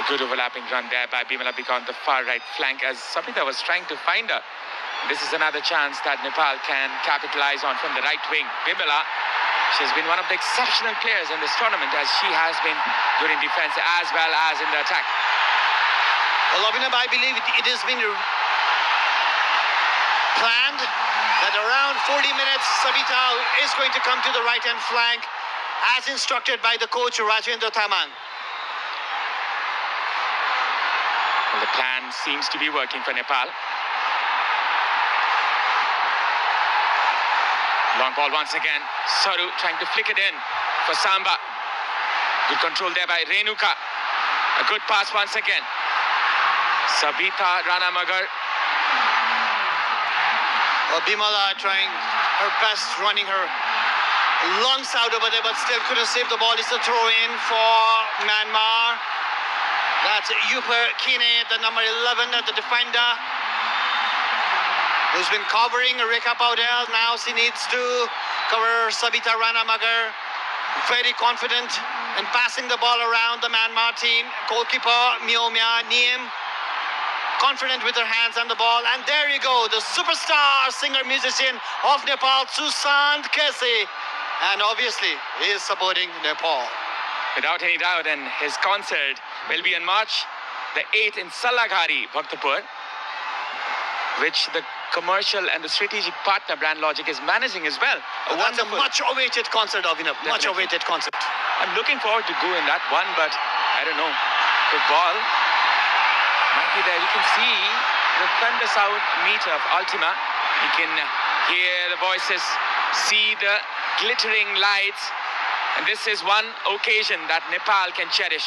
A good overlapping run there by Bimala Bika on the far right flank as Sabita was trying to find her. This is another chance that Nepal can capitalize on from the right wing. Bimala, she's been one of the exceptional players in this tournament, as she has been good in defense as well as in the attack. Well, Abhinav, I believe it has been planned that around 40 minutes, Sabita is going to come to the right-hand flank as instructed by the coach Rajendra Tamang. Well, the plan seems to be working for Nepal. Long ball once again. Saru trying to flick it in for Samba. Good control there by Renuka. A good pass once again. Sabita Ranamagar. Bimala trying her best, running her lungs out over there, but still couldn't save the ball. It's a throw-in for Myanmar. That's Yuper Kine, the number 11, the defender, who's been covering Rekha Paudel. Now she needs to cover Sabita Ranamagar. Very confident in passing the ball around the Myanmar team. Goalkeeper Myomya Niem, confident with her hands on the ball. And there you go, the superstar singer-musician of Nepal, Susant Kesi. And obviously, he is supporting Nepal. Without any doubt, and his concert will be on March the 8th in Salaghari, Bhaktapur, which the commercial and the strategic partner Brand Logic is managing as well. That's a much-awaited concert, Abhinav. Much-awaited concert. I'm looking forward to go in that one, but I don't know. Football might be there. You can see the thunder sound meter of Ultima. You can hear the voices, see the glittering lights. And this is one occasion that Nepal can cherish.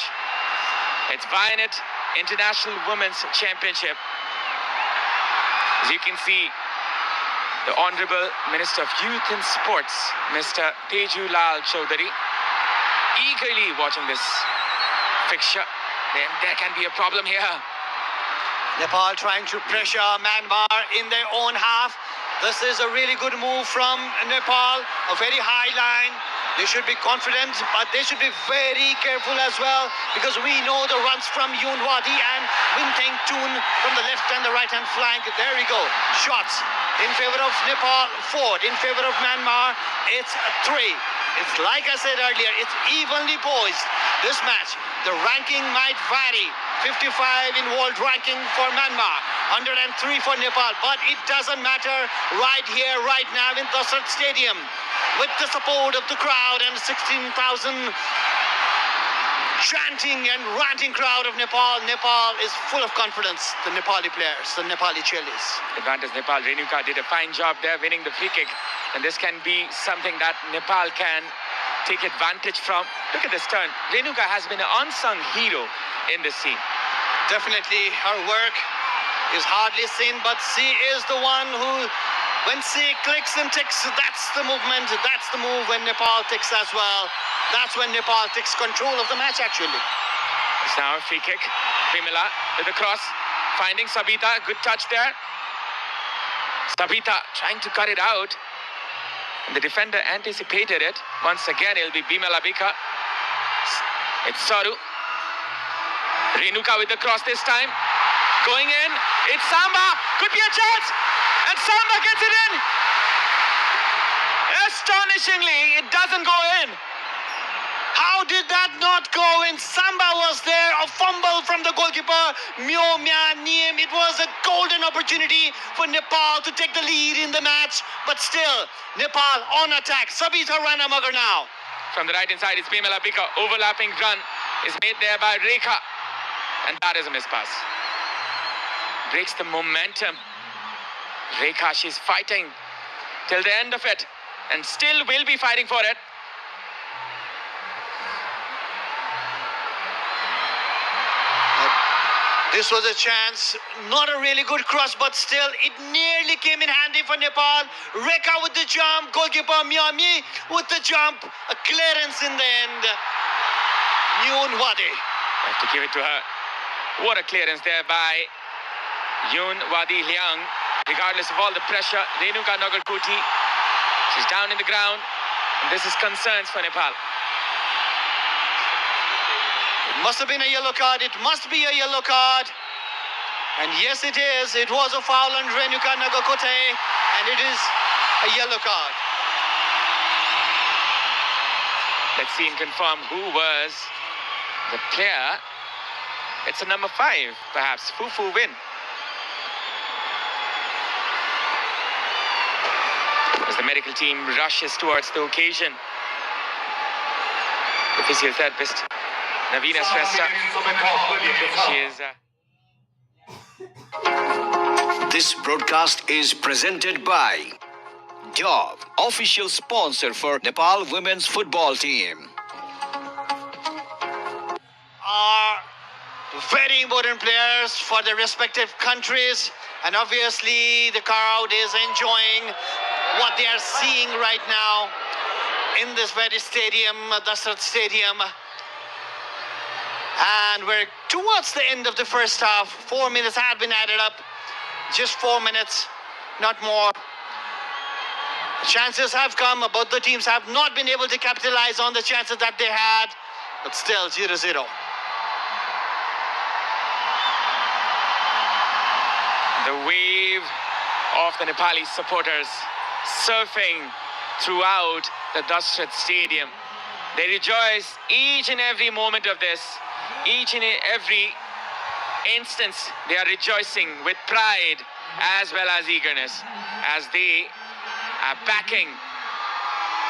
It's Vianet International Women's Championship. As you can see, the Honorable Minister of Youth and Sports, Mr. Teju Lal Chaudhary, eagerly watching this fixture. Then there can be a problem here. Nepal trying to pressure Myanmar in their own half. This is a really good move from Nepal, a very high line. They should be confident, but they should be very careful as well, because we know the runs from Yoon Wadi and Winteng Toon from the left and the right-hand flank. There we go. Shots in favor of Nepal, 4 in favor of Myanmar. It's 3. It's like I said earlier, it's evenly poised. This match, the ranking might vary. 55 in world ranking for Myanmar, 103 for Nepal, but it doesn't matter right here, right now in Dasrat Stadium, with the support of the crowd and 16,000 chanting and ranting crowd of Nepal. Nepal is full of confidence, the Nepali players, the Nepali Chelis. Advantage Nepal. Renuka did a fine job there winning the free kick, and this can be something that Nepal can take advantage from. Look at this turn. Renuka has been an unsung hero in this scene. Definitely her work is hardly seen, but she is the one who, when she clicks and ticks, that's the movement, that's the move. When Nepal ticks as well, that's when Nepal takes control of the match actually. It's now a free kick. Bimala with the cross, finding Sabita. Good touch there. Sabita trying to cut it out. And the defender anticipated it. Once again, it'll be Bimala Bika. It's Saru. Renuka with the cross this time. Going in. It's Samba. Could be a chance. And Samba gets it in. Astonishingly, it doesn't go in. How did that not go in? Samba was there, a fumble from the goalkeeper, Myomya Niem. It was a golden opportunity for Nepal to take the lead in the match, but still, Nepal on attack. Sabita Ranamagar now. From the right hand side, it's Bimala Bika. Overlapping run is made there by Rekha. And that is a mispass. Breaks the momentum. Rekha, she's fighting till the end of it, and still will be fighting for it. This was a chance, not a really good cross, but still it nearly came in handy for Nepal. Rekha with the jump, goalkeeper Myami with the jump, a clearance in the end. Yoon Wadi. Have to give it to her. What a clearance there by Yoon Wadi Liang. Regardless of all the pressure, Renuka Nagarkoti, she's down in the ground, and this is concerns for Nepal. It must have been a yellow card. It must be a yellow card. And yes, it is. It was a foul on Renuka Nagakote, and it is a yellow card. Let's see and confirm who was the player. It's a number 5, perhaps. Fufu Win. As the medical team rushes towards the occasion. The physiotherapist, Navina Shrestha. She is... This broadcast is presented by Dove, official sponsor for Nepal women's football team. Are very important players for their respective countries, and obviously the crowd is enjoying what they are seeing right now in this very stadium, Dasrat Stadium. And we're towards the end of the first half. 4 minutes have been added up. Just 4 minutes, not more. Chances have come. Both the teams have not been able to capitalize on the chances that they had, but still 0-0. The wave of the Nepali supporters surfing throughout the Dasrat Stadium. They rejoice each and every moment of this. Each and every instance, they are rejoicing with pride as well as eagerness as they are backing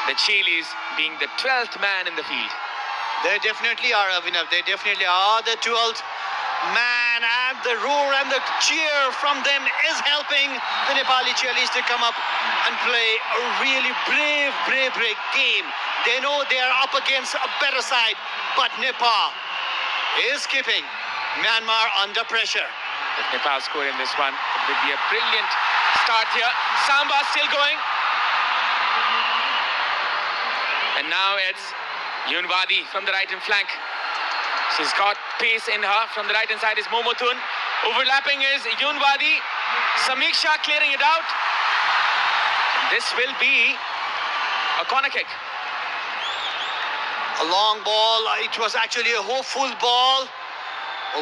the Chilis, being the 12th man in the field. They definitely are, Avinav. They definitely are the 12th man, and the roar and the cheer from them is helping the Nepali Chilis to come up and play a really brave game. They know they are up against a better side, but Nepal is keeping Myanmar under pressure. If Nepal score in this one, it would be a brilliant start here. Samba still going. And now it's Yunwadi from the right hand flank. She's got pace in her. From the right hand side is Momotun. Overlapping is Yunwadi. Samiksha clearing it out. This will be a corner kick. A long ball. It was actually a hopeful ball.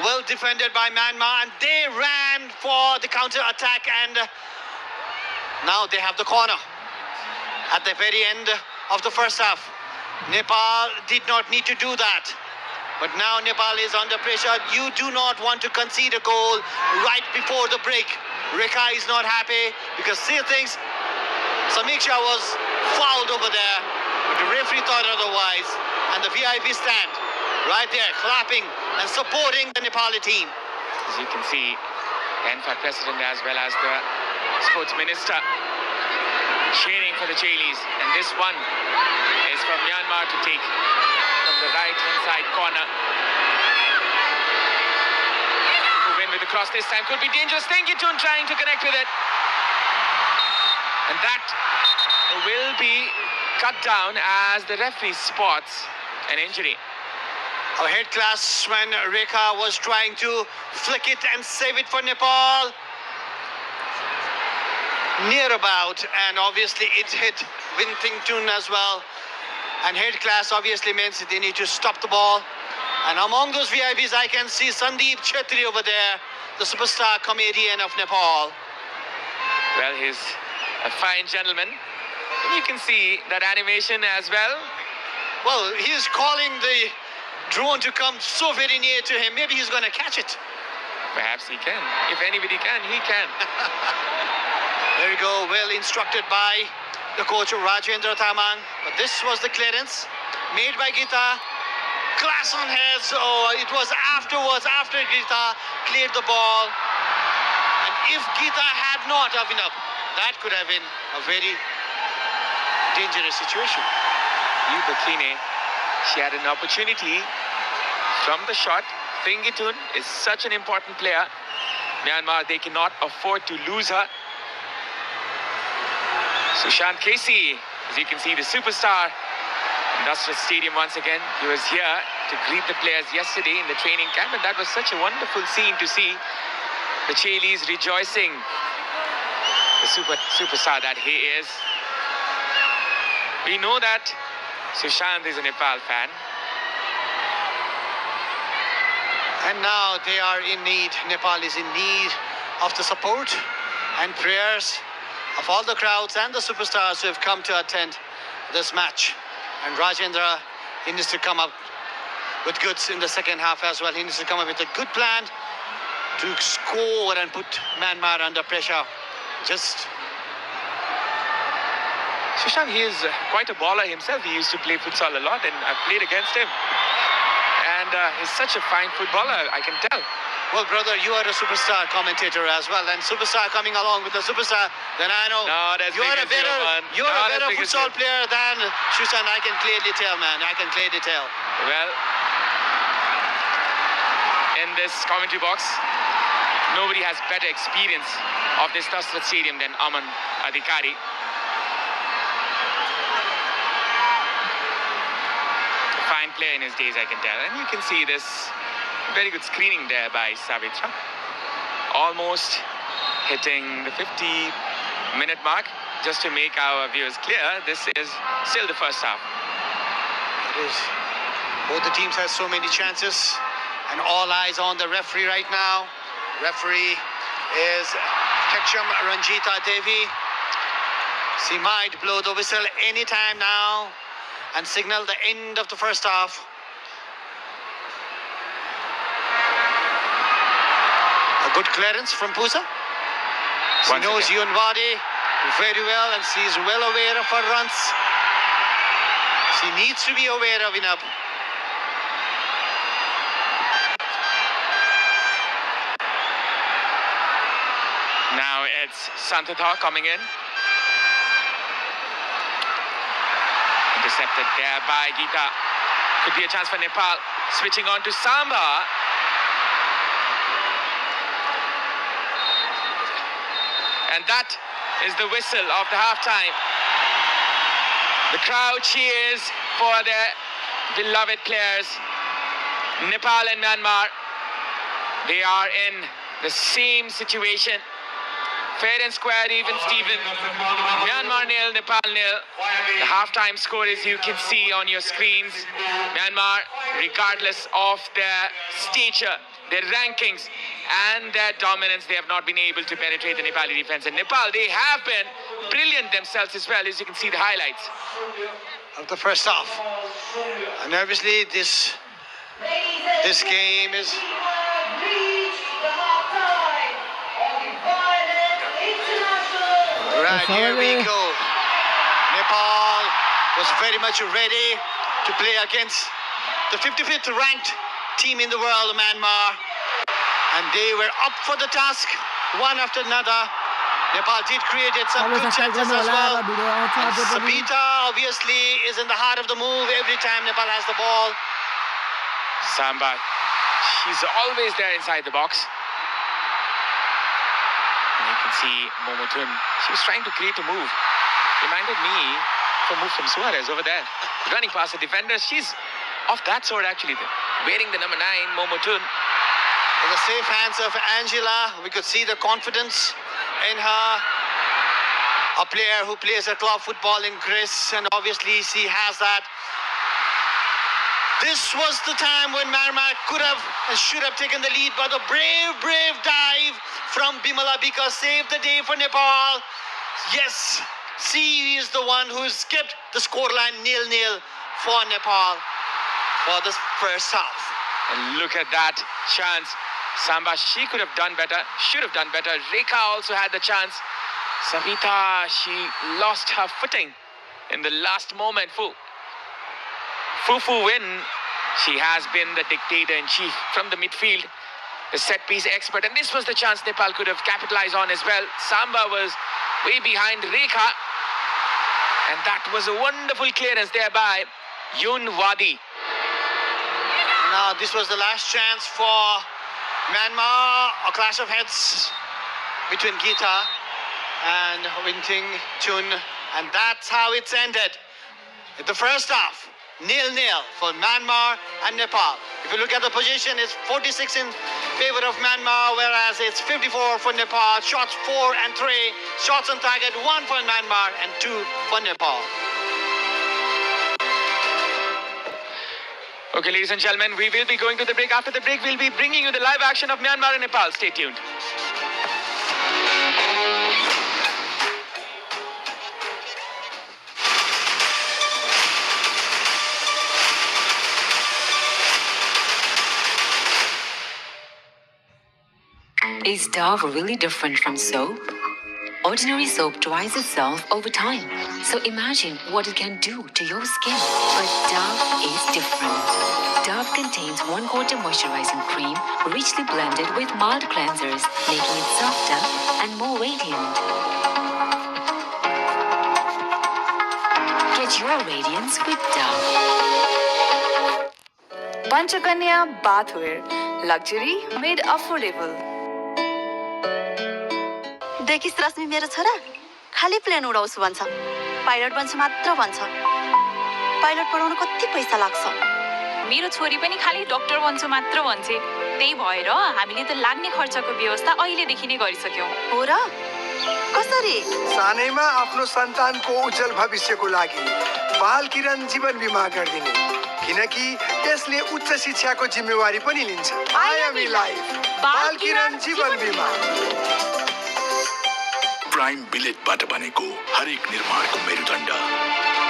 Well defended by Myanmar, and they ran for the counter attack, and now they have the corner at the very end of the first half. Nepal did not need to do that, but now Nepal is under pressure. You do not want to concede a goal right before the break. Rekha is not happy because she thinks Samiksha was fouled over there, but the referee thought otherwise, and the VIP stand right there clapping and supporting the Nepali team. As you can see, the NFAT president as well as the sports minister cheering for the Chilis, and this one is from Myanmar to take from the right hand side corner. To win with the cross this time could be dangerous. Tengitun trying to connect with it, and that will be cut down as the referee spots an injury. A head class when Rekha was trying to flick it and save it for Nepal. Near about, and obviously it hit Wintington as well. And head class obviously means they need to stop the ball. And among those VIPs, I can see Sandeep Chetri over there, the superstar comedian of Nepal. Well, he's a fine gentleman. And you can see that animation as well. Well, he's calling the drone to come so very near to him. Maybe he's going to catch it. Perhaps he can. If anybody can, he can. There you go. Well instructed by the coach Rajendra Tamang. But this was the clearance made by Gita. Class on heads. Oh, it was afterwards, after Gita cleared the ball. And if Gita had not given up, that could have been a very dangerous situation. Yubakine, she had an opportunity from the shot. Thingitun is such an important player. Myanmar, they cannot afford to lose her. Sushant Casey, as you can see, the superstar in Dasrat Stadium once again. He was here to greet the players yesterday in the training camp, and that was such a wonderful scene to see. The Chilis rejoicing. The superstar that he is. We know that Sushant is a Nepal fan. And now they are in need. Nepal is in need of the support and prayers of all the crowds and the superstars who have come to attend this match. And Rajendra, he needs to come up with goods in the second half as well. He needs to come up with a good plan to score and put Myanmar under pressure. Sushant, he is quite a baller himself. He used to play futsal a lot, and I've played against him. And he's such a fine footballer, I can tell. Well, brother, you are a superstar commentator as well, and superstar coming along with the superstar. Then I know you're a better futsal player than Sushant. I can clearly tell, man. I can clearly tell. Well, in this commentary box, nobody has better experience of this Nasrat Stadium than Aman Adhikari. Fine player in his days, I can tell. And you can see this very good screening there by Savitra. Almost hitting the 50-minute mark. Just to make our viewers clear, this is still the first half. It is. Both the teams have so many chances, and all eyes on the referee right now. Referee is Kacham Ranjita Devi. She might blow the whistle anytime now and signal the end of the first half. A good clearance from Pusa. She knows Yunwadi very well, and she is well aware of her runs. She needs to be aware of enough. Now it's Santata coming in. Intercepted there by Geeta. Could be a chance for Nepal. Switching on to Samba. And that is the whistle of the halftime. The crowd cheers for their beloved players. Nepal and Myanmar, they are in the same situation. Fair and square, even Steven. Myanmar nil, Nepal nil. The halftime score, as you can see on your screens. Myanmar, regardless of their stature, their rankings, and their dominance, they have not been able to penetrate the Nepali defense. And Nepal, they have been brilliant themselves as well, as you can see the highlights of the first half. And obviously this game is right. Here we go. Nepal was very much ready to play against the 55th ranked team in the world, Myanmar, and they were up for the task, one after another. Nepal did create some good chances as well. And Sabita obviously is in the heart of the move every time Nepal has the ball. Samba, she's always there inside the box. And you can see Momotun, she was trying to create a move. Reminded me of a move from Suarez over there. Running past the defender. She's of that sort actually. Wearing the number 9, Momotun. In the safe hands of Angela, we could see the confidence in her. A player who plays a club football in Greece, and obviously she has that. This was the time when Myanmar could have and should have taken the lead, but a brave dive from Bimala Bika saved the day for Nepal. Yes, she is the one who's kept the scoreline 0-0 for Nepal for the first half. And look at that chance. Samba, she could have done better, should have done better. Rekha also had the chance. Savita, she lost her footing in the last moment. Fufu win. She has been the dictator-in-chief from the midfield, the set-piece expert. And this was the chance Nepal could have capitalized on as well. Samba was way behind Rekha. And that was a wonderful clearance there by Yunwadi. Now, this was the last chance for Myanmar. A clash of heads between Geeta and Winting Chun. And that's how it's ended. In the first half, 0-0 for Myanmar and Nepal. If you look at the position, it's 46 in favor of Myanmar, whereas it's 54 for Nepal. Shots 4 and 3. Shots on target, 1 for Myanmar and 2 for Nepal. Okay, ladies and gentlemen, we will be going to the break. After the break, we'll be bringing you the live action of Myanmar and Nepal. Stay tuned. Is Dove really different from soap? Ordinary soap dries itself over time, so imagine what it can do to your skin. But Dove is different. Dove contains 1/4 moisturizing cream, richly blended with mild cleansers, making it softer and more radiant. Get your radiance with Dove. Panchakanya bathwear, luxury made affordable. देखिस् रश्मि मेरो छोरा खाली plane उडाउँछु भन्छ pilot बन्छु मात्र भन्छ pilot पढाउन कति पैसा लाग्छ मेरो छोरी पनि खाली डाक्टर बन्छु मात्र भन्छे त्यही भएर हामीले त लाग्ने खर्चको व्यवस्था अहिलेदेखि नै गरिसक्यौं हो र कसरी सानैमा आफ्नो सन्तानको उज्जवल भविष्यको लागि बाल किरण जीवन बीमा गरिदिनु किनकि यसले उच्च शिक्षाको जिम्मेवारी पनि लिन्छ आयामी लाइफ बाल किरण जीवन बीमा प्राइम बिलेटबाट बनेको हरेक निर्माणको मेरुदण्ड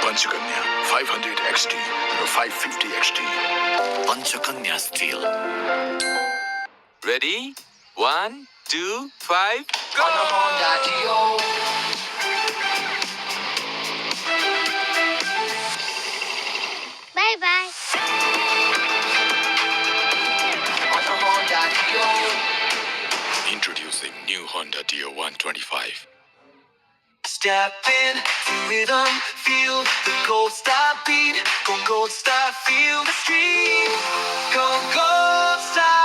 पञ्चकन्या 500 XT र 550 XT Panchakanya steel Ready? 1, 2, 5, go! Bye bye. Introducing new Honda Dio 125. Step in to rhythm, feel the gold star beat. Go gold star, feel the stream. Go gold star.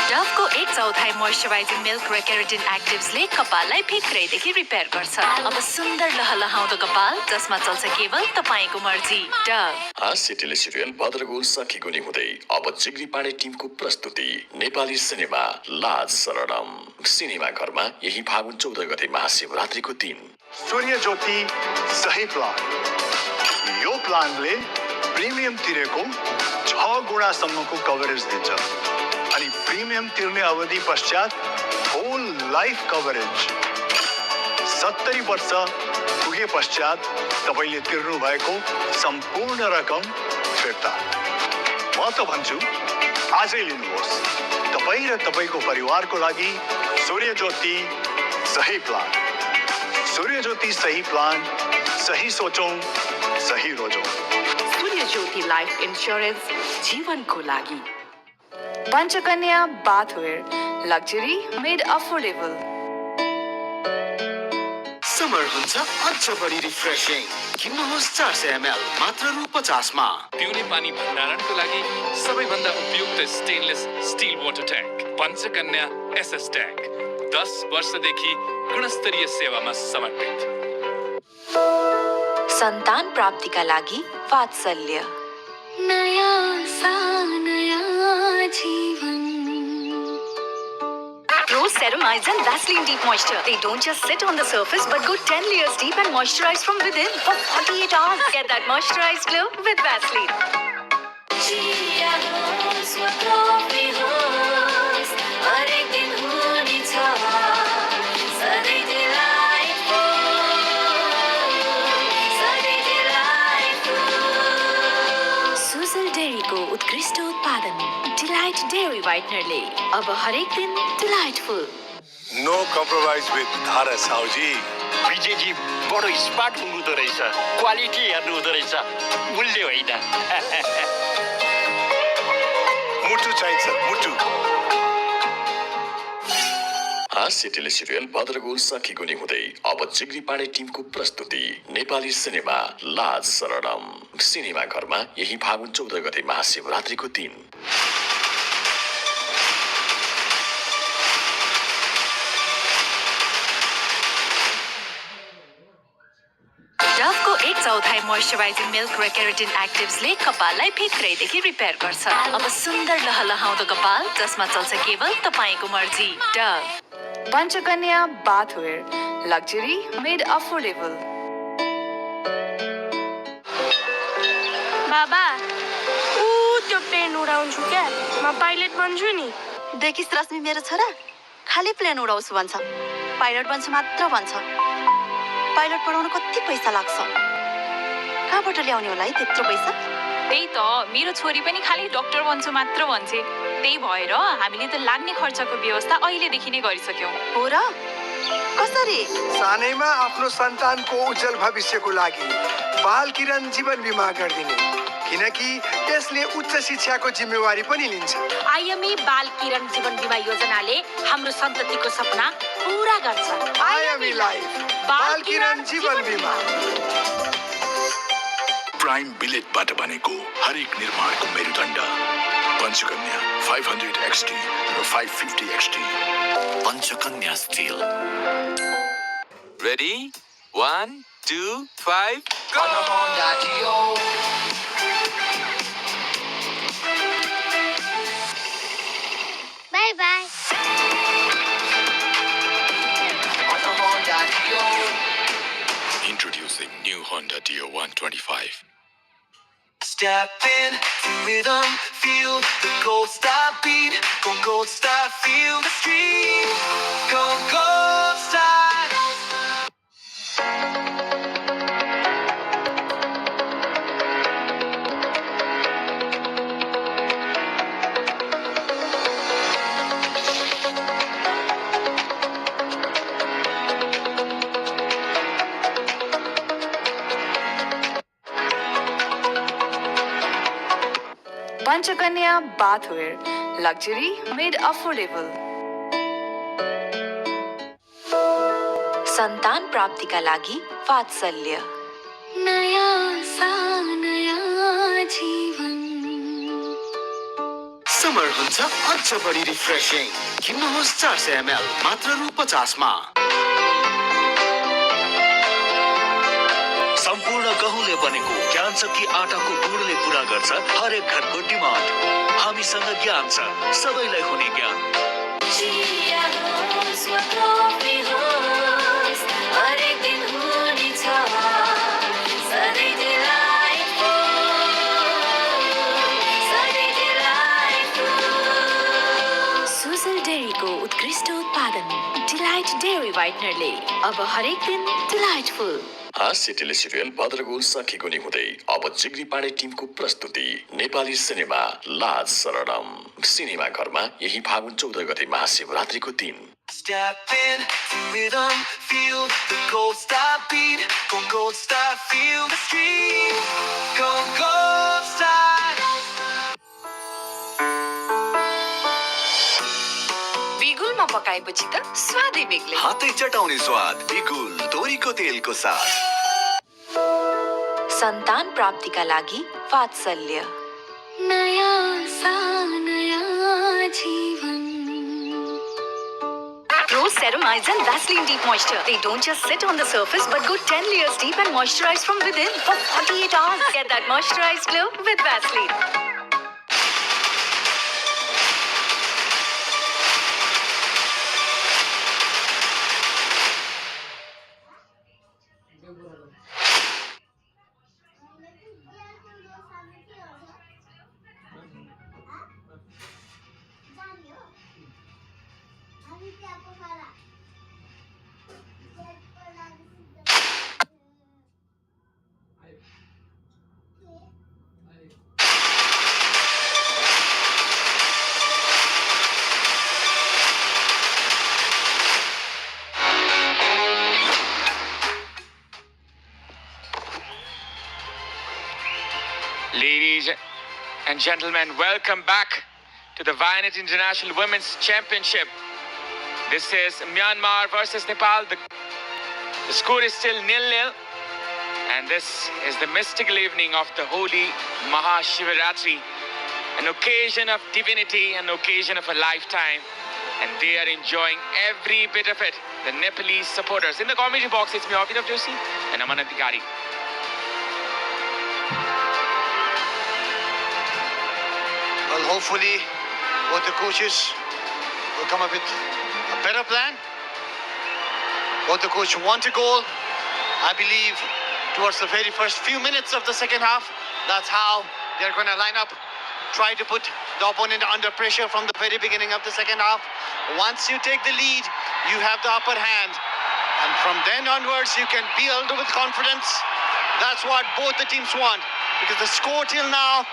डभको 1/4 moisturising milk र keratin एक्टिभ्सले कपाललाई भित्रैदेखि repair गर्छ अब सुन्दर लहलहाउँदो कपाल जसमा चल्छ केवल तपाईको मर्जी डभ हास्य टेलिसिरियल भद्रगोल सकिएको हुँदै अब जिग्री पाडे टिमको प्रस्तुति नेपाली सिनेमा लाज शरणम सिनेमा घरमा यही फागुन 14 गते महाशिवरात्रिको दिन सूर्य ज्योति सही प्लान यो प्लानले प्रिमियम तिरेको 6 गुणासम्मको कभरेज दिन्छ अनि प्रिमियम तिर्ने अवधि पश्चात होल लाइफ कभरेज 70 वर्ष पुगे पश्चात तपाईले तिर्नु भएको सम्पूर्ण रकम फिर्ता म त भन्छु आजै लिनुहोस् तपाई र तपाईको परिवारको लागि सूर्य ज्योति सही प्लान सूर्य ज्योति सही प्लान सही सोचौं सही रोजौं सूर्य ज्योति लाइफ इन्स्योरेन्स जीवनको लागि Panchakanya bathwear, luxury made affordable. Summer हुन्छ अझ बढी रिफ्रेशिङ किन्नुहोस् 400 ml मात्र रु 50 मा पिउने पानी भण्डारणको लागि सबैभन्दा उपयुक्त stainless steel water tank Panchakanya SS tank 10 वर्षदेखि गुणस्तरीय सेवामा समर्पित सन्तान प्राप्तिका लागि वात्सल्य नयाँ सा नयाँ जीवन Rose Ceramides and Vaseline Deep Moisture. They don't just sit on the surface but go 10 layers deep and moisturize from within for 48 hours. Get that moisturized glow with Vaseline. Sujal डेयरीको उत्कृष्ट उत्पादन डिलाइट डेयरी व्हाइटनरले अब हरेक दिन delightful No compromise with Dhara Sauji. Vijayji बडो smart हुनुहुँदो रहेछ quality हेर्नु हुँदो रहेछ मूल्य होइन मुटु चाहिन्छ मुटु हास्य टेलिसिरियल भद्रगोल सकिएको हुँदै अब जिग्री पाडे टिमको प्रस्तुति नेपाली सिनेमा लाज शरणम सिनेमा घरमा यही फागुन 14 गते महाशिवरात्रिको दिन डभको 1/4 मोइस्चराइजिङ मिल्क र केराटिन एक्टिभ्सले कपाललाई भित्रैदेखि रिपेयर गर्छ अब सुन्दर लहलहाउँदो कपाल जसमा चल्छ केवल तपाईको मर्जी dove Panchakanya bathwear, luxury made affordable. बाबा प्लेन उडाउँछु क्या म पाइलट बन्छु नि देखिस् रश्मि मेरो छोरा खाली प्लेन उडाउँछु भन्छ पाइलट बन्छु मात्र भन्छ पाइलट पढाउन कति पैसा लाग्छ कहाँबाट ल्याउने होला है त्यत्रो पैसा त्यही त मेरो छोरी पनि खाली डाक्टर बन्छु मात्र भन्छे त्यही भएर हामीले त लाग्ने खर्चको व्यवस्था अहिलेदेखि नै गरिसक्यौँ हो र कसरी सानैमा आफ्नो सन्तानको उज्जवल भविष्यको लागि बाल किरण जीवन बिमा गरिदिने किनकि यसले उच्च शिक्षाको जिम्मेवारी पनि लिन्छ आइएमए बाल किरण जीवन बिमा योजनाले हाम्रो सन्ततिको सपना पूरा गर्छ आइएमए लाइफ बाल किरण जीवन बिमा प्राइम बिलेटबाट बनेको हरेक निर्माणको मेरुदण्ड पञ्चकन्या 500 XT र 550 XT Panchakanya steel Ready? 1, 2, 5, go! Bye bye Introducing new Honda Dio 125. Step in to rhythm, feel the gold star beat. Go gold star, feel the stream. Go gold star. Panchakanya bathwear, luxury made affordable. सन्तान प्राप्तिका लागि वात्सल्य नयाँ सा नयाँ जीवन summer हुन्छ अझ बढी रिफ्रेशिङ किन्नुहोस् 400 ml मात्र रु 50 मा सम्पूर्ण गहुँले बनेको ज्ञान शक्ति आटाको गुणले पूरा गर्छ हरेक घरको डिमान्ड हामीसँग ज्ञान छ सबैलाई हुने ज्ञान चिया होस् वा कफी होस् हरेक दिन हुनेछ सधैँ delightful सुजल डेरीको उत्कृष्ट उत्पादन डिलाइट डेरी व्हाइटनरले अब हरेक दिन डिलाइटफुल हास्य टेलिसिरियल भद्रगोल साखी गुनी हुँदै अब जिग्री पाडे टिमको प्रस्तुति नेपाली सिनेमा लाज शरणम सिनेमा घरमा यही फागुन 14 गते महाशिवरात्रिको दिन Step in to rhythm, feel the gold star beat. Go gold star, feel the stream. Go gold star. बिगुलमा पकाएपछि त स्वादै बेग्लै हातै चटाउने स्वाद बिगुल तोरीको तेलको साथ सन्तान प्राप्तिका लागि वात्सल्य नयाँ सा नयाँ जीवन Rose Ceramides and Vaseline Deep Moisture. They don't just sit on the surface but go 10 layers deep and moisturize from within for 48 hours. Get that moisturized glow with Vaseline. Ladies and gentlemen, welcome back to the Vianet International Women's Championship. This is Myanmar versus Nepal. The score is still 0-0. And this is the mystical evening of the holy Mahashivaratri, an occasion of divinity, an occasion of a lifetime. And they are enjoying every bit of it. The Nepalese supporters. In the commentary box, it's me, Abhinav Joshi, and Aman Adhikari. Well, hopefully, both the coaches will come up with a better plan. Both the coach want a goal. I believe towards the very first few minutes of the second half, that's how they're going to line up try to put the opponent under pressure from the very beginning of the second half. Once you take the lead, you have the upper hand. And from then onwards, you can build with confidence. That's what both the teams want. Because the score till now,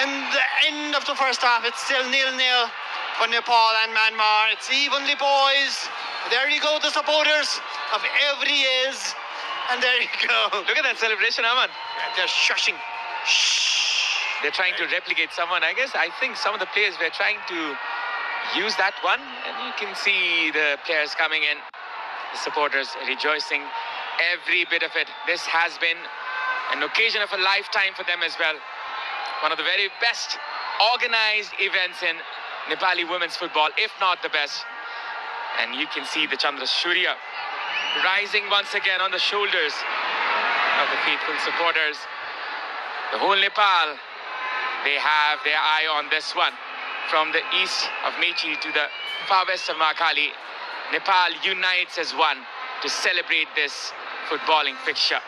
in the end of the first half, it's still 0-0 for Nepal and Myanmar. It's evenly, boys. There you go, the supporters of every is. And there you go. Look at that celebration, Aman. They're shushing. They're trying to replicate someone. I think some of the players were trying to use that one. And you can see the players coming in. The supporters rejoicing every bit of it. This has been an occasion of a lifetime for them as well. One of the very best organized events in Nepali women's football, if not the best. And you can see the Chandra Shurya rising once again on the shoulders of the faithful supporters. The whole Nepal, they have their eye on this one. From the east of Mechi to the far west of Mahakali, Nepal unites as one to celebrate this footballing fixture.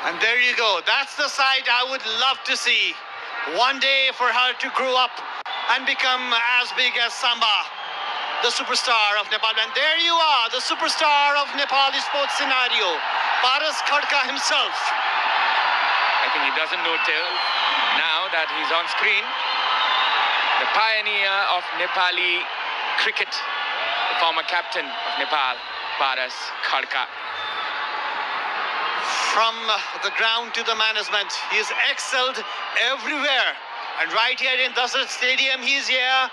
And there you go. That's the sight I would love to see. One day for her to grow up and become as big as Samba, the superstar of Nepal. And there you are, the superstar of Nepali sports scenario, Paras Khadka himself. I think he doesn't know till now that he's on screen. The pioneer of Nepali cricket, the former captain of Nepal, Paras Khadka. From the ground to the management, he's excelled everywhere. And right here in Dasrat Stadium, he's here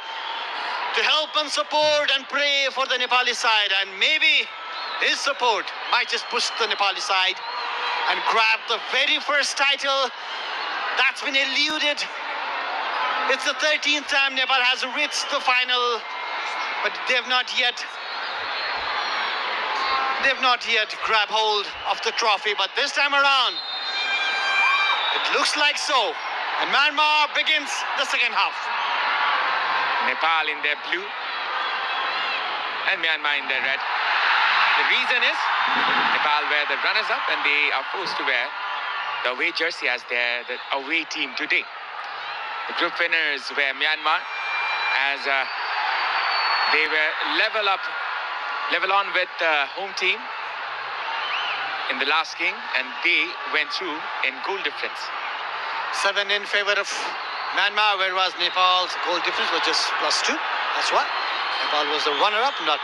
to help and support and pray for the Nepali side. And maybe his support might just push the Nepali side and grab the very first title that's been eluded. It's the 13th time Nepal has reached the final, but they've not yet grabbed hold of the trophy. But this time around, it looks like so. And Myanmar begins the second half. Nepal in their blue and Myanmar in their red. The reason is Nepal were the runners-up and they are forced to wear the away jersey as the away team today. The group winners were Myanmar as they were level on with the home team in the last game, and they went through in goal difference. 7 in favor of Myanmar, whereas Nepal's goal difference was just +2. That's why Nepal was the runner-up. Not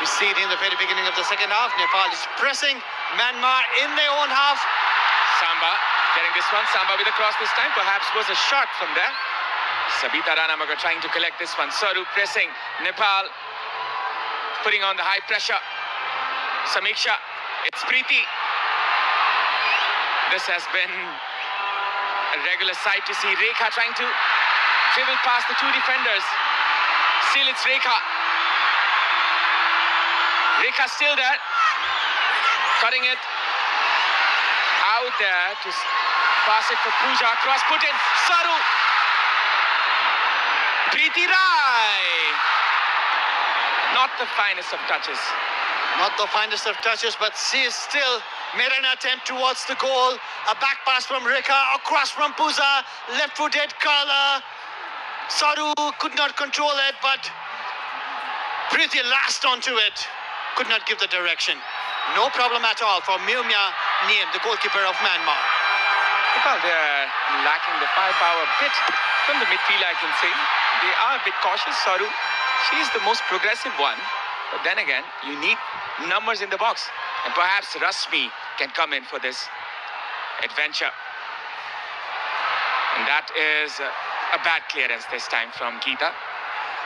we see it in the very beginning of the second half. Nepal is pressing Myanmar in their own half. Samba getting this one. Samba with a cross this time. Perhaps was a shot from there. Sabita Ranamagar trying to collect this one. Saru pressing. Nepal putting on the high pressure. Samiksha. It's Preeti. This has been a regular sight to see. Rekha trying to dribble past the two defenders. Still it's Rekha. Rekha still there. Cutting it out there to pass it for Pooja. Cross put in. Saru. Preeti Rai. Not the finest of touches. Not the finest of touches, but she still made an attempt towards the goal. A back pass from Rekha, across from Pooja, left-footed Kala. Saru could not control it, but Preeti lashed onto it. Could not give the direction. No problem at all for Myumya Niem, the goalkeeper of Myanmar. Well, they're lacking the firepower a bit from the midfield, I can say. They are a bit cautious. Saru, she's the most progressive one. But then again, you need numbers in the box. And perhaps Rasmi can come in for this adventure. And that is a bad clearance this time from Geeta.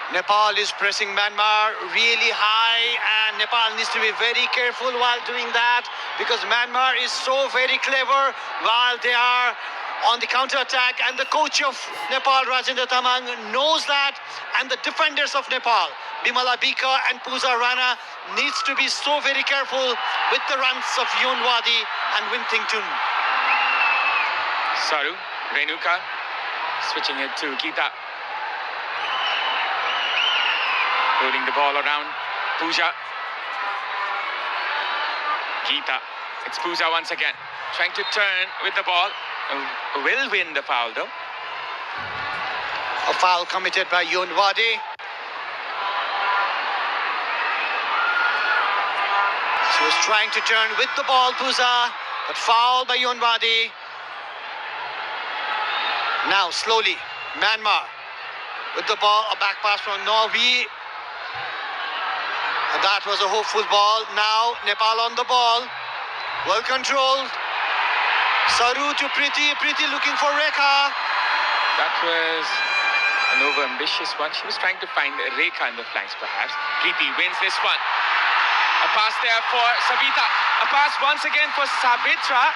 Nepal is pressing Myanmar really high, and Nepal needs to be very careful while doing that, because Myanmar is so very clever while they are on the counter-attack, and the coach of Nepal, Rajendra Tamang, knows that, and the defenders of Nepal, Bimala Bika and Pooja Rana, needs to be so very careful with the runs of Yunwadi and Wintington. Saru, Renuka, switching it to Geeta. Rolling the ball around. Pooja. Geeta. It's Pooja once again. Trying to turn with the ball. Will win the foul though. A foul committed by Yunwadi. She was trying to turn with the ball, Puza, but foul by Yunwadi. Now, slowly, Myanmar with the ball, a back pass from Norway. And that was a hopeful ball. Now, Nepal on the ball. Well controlled. Saru to Priti. Priti looking for Rekha. That was an over-ambitious one. She was trying to find Rekha in the flanks, perhaps. Preeti wins this one. A pass there for Sabita. A pass once again for Sabitra.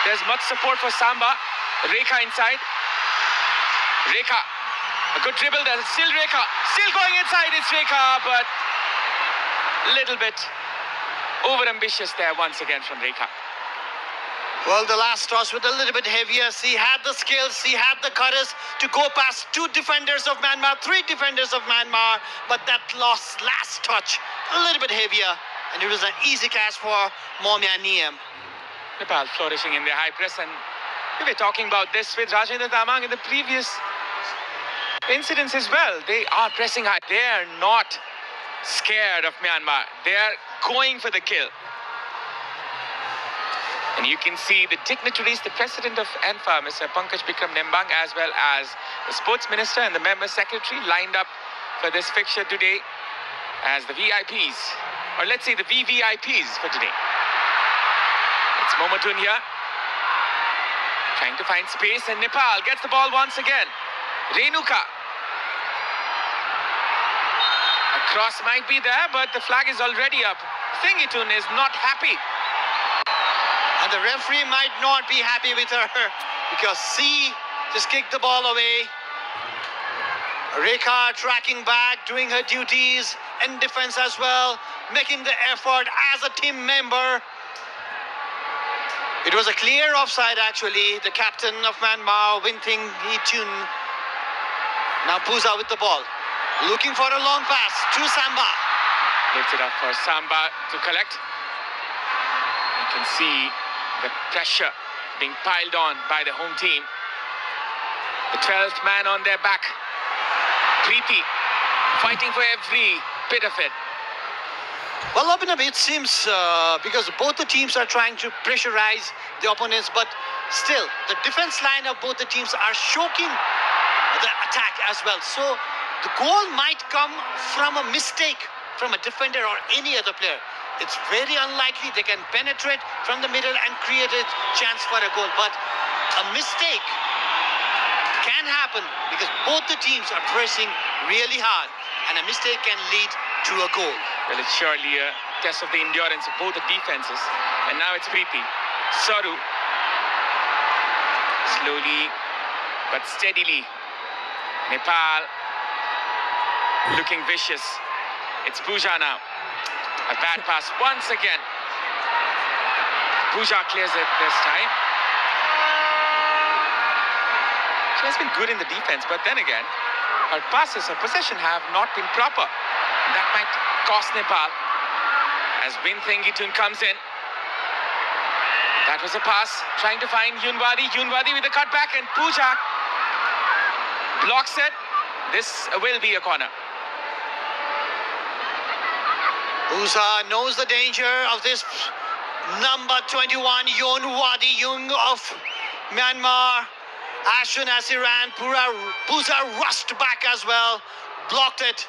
There's much support for Samba. Rekha inside. Rekha. A good dribble there. Still Rekha. Still going inside. It's Rekha, but a little bit over-ambitious there once again from Rekha. Well, the last toss was a little bit heavier. She had the skills, she had the courage to go past two defenders of Myanmar, three defenders of Myanmar, but that last touch, a little bit heavier, and it was an easy catch for Momia Niem. Nepal flourishing in their high press, and we were talking about this with Rajendra Damang in the previous incidents as well. They are pressing high. They are not scared of Myanmar. They are going for the kill. And you can see the dignitaries, the president of ANFA, Mr. Pankaj Bikram Nembang, as well as the sports minister and the member secretary lined up for this fixture today as the VIPs, or let's say the VVIPs for today. It's Momotun here, trying to find space, and Nepal gets the ball once again. Renuka. A cross might be there, but the flag is already up. Thingitun is not happy. And the referee might not be happy with her because C just kicked the ball away. Rekha tracking back, doing her duties in defense as well, making the effort as a team member. It was a clear offside actually. The captain of Myanmar, Winthingyitun. Now Puza with the ball, looking for a long pass to Samba. Lifts it up for Samba to collect. You can see the pressure being piled on by the home team. The 12th man on their back. Preeti fighting for every bit of it. Well, Abhinav, it seems because both the teams are trying to pressurize the opponents, but still the defense line of both the teams are choking the attack as well. So the goal might come from a mistake from a defender or any other player. It's very unlikely they can penetrate from the middle and create a chance for a goal. But a mistake can happen because both the teams are pressing really hard, and a mistake can lead to a goal. Well, it's surely a test of the endurance of both the defenses. And now it's Preeti. Saru. Slowly but steadily. Nepal looking vicious. It's Pooja now. A bad pass once again. Pooja clears it this time. She has been good in the defense, but then again, her passes, her possession have not been proper. That might cost Nepal as Winthingyitun comes in. That was a pass, trying to find Yunwadi. Yunwadi with a cutback, and Pooja blocks it. This will be a corner. Puza knows the danger of this number 21, Yunwadi Jung of Myanmar. As soon as he ran, Puza rushed back as well, blocked it,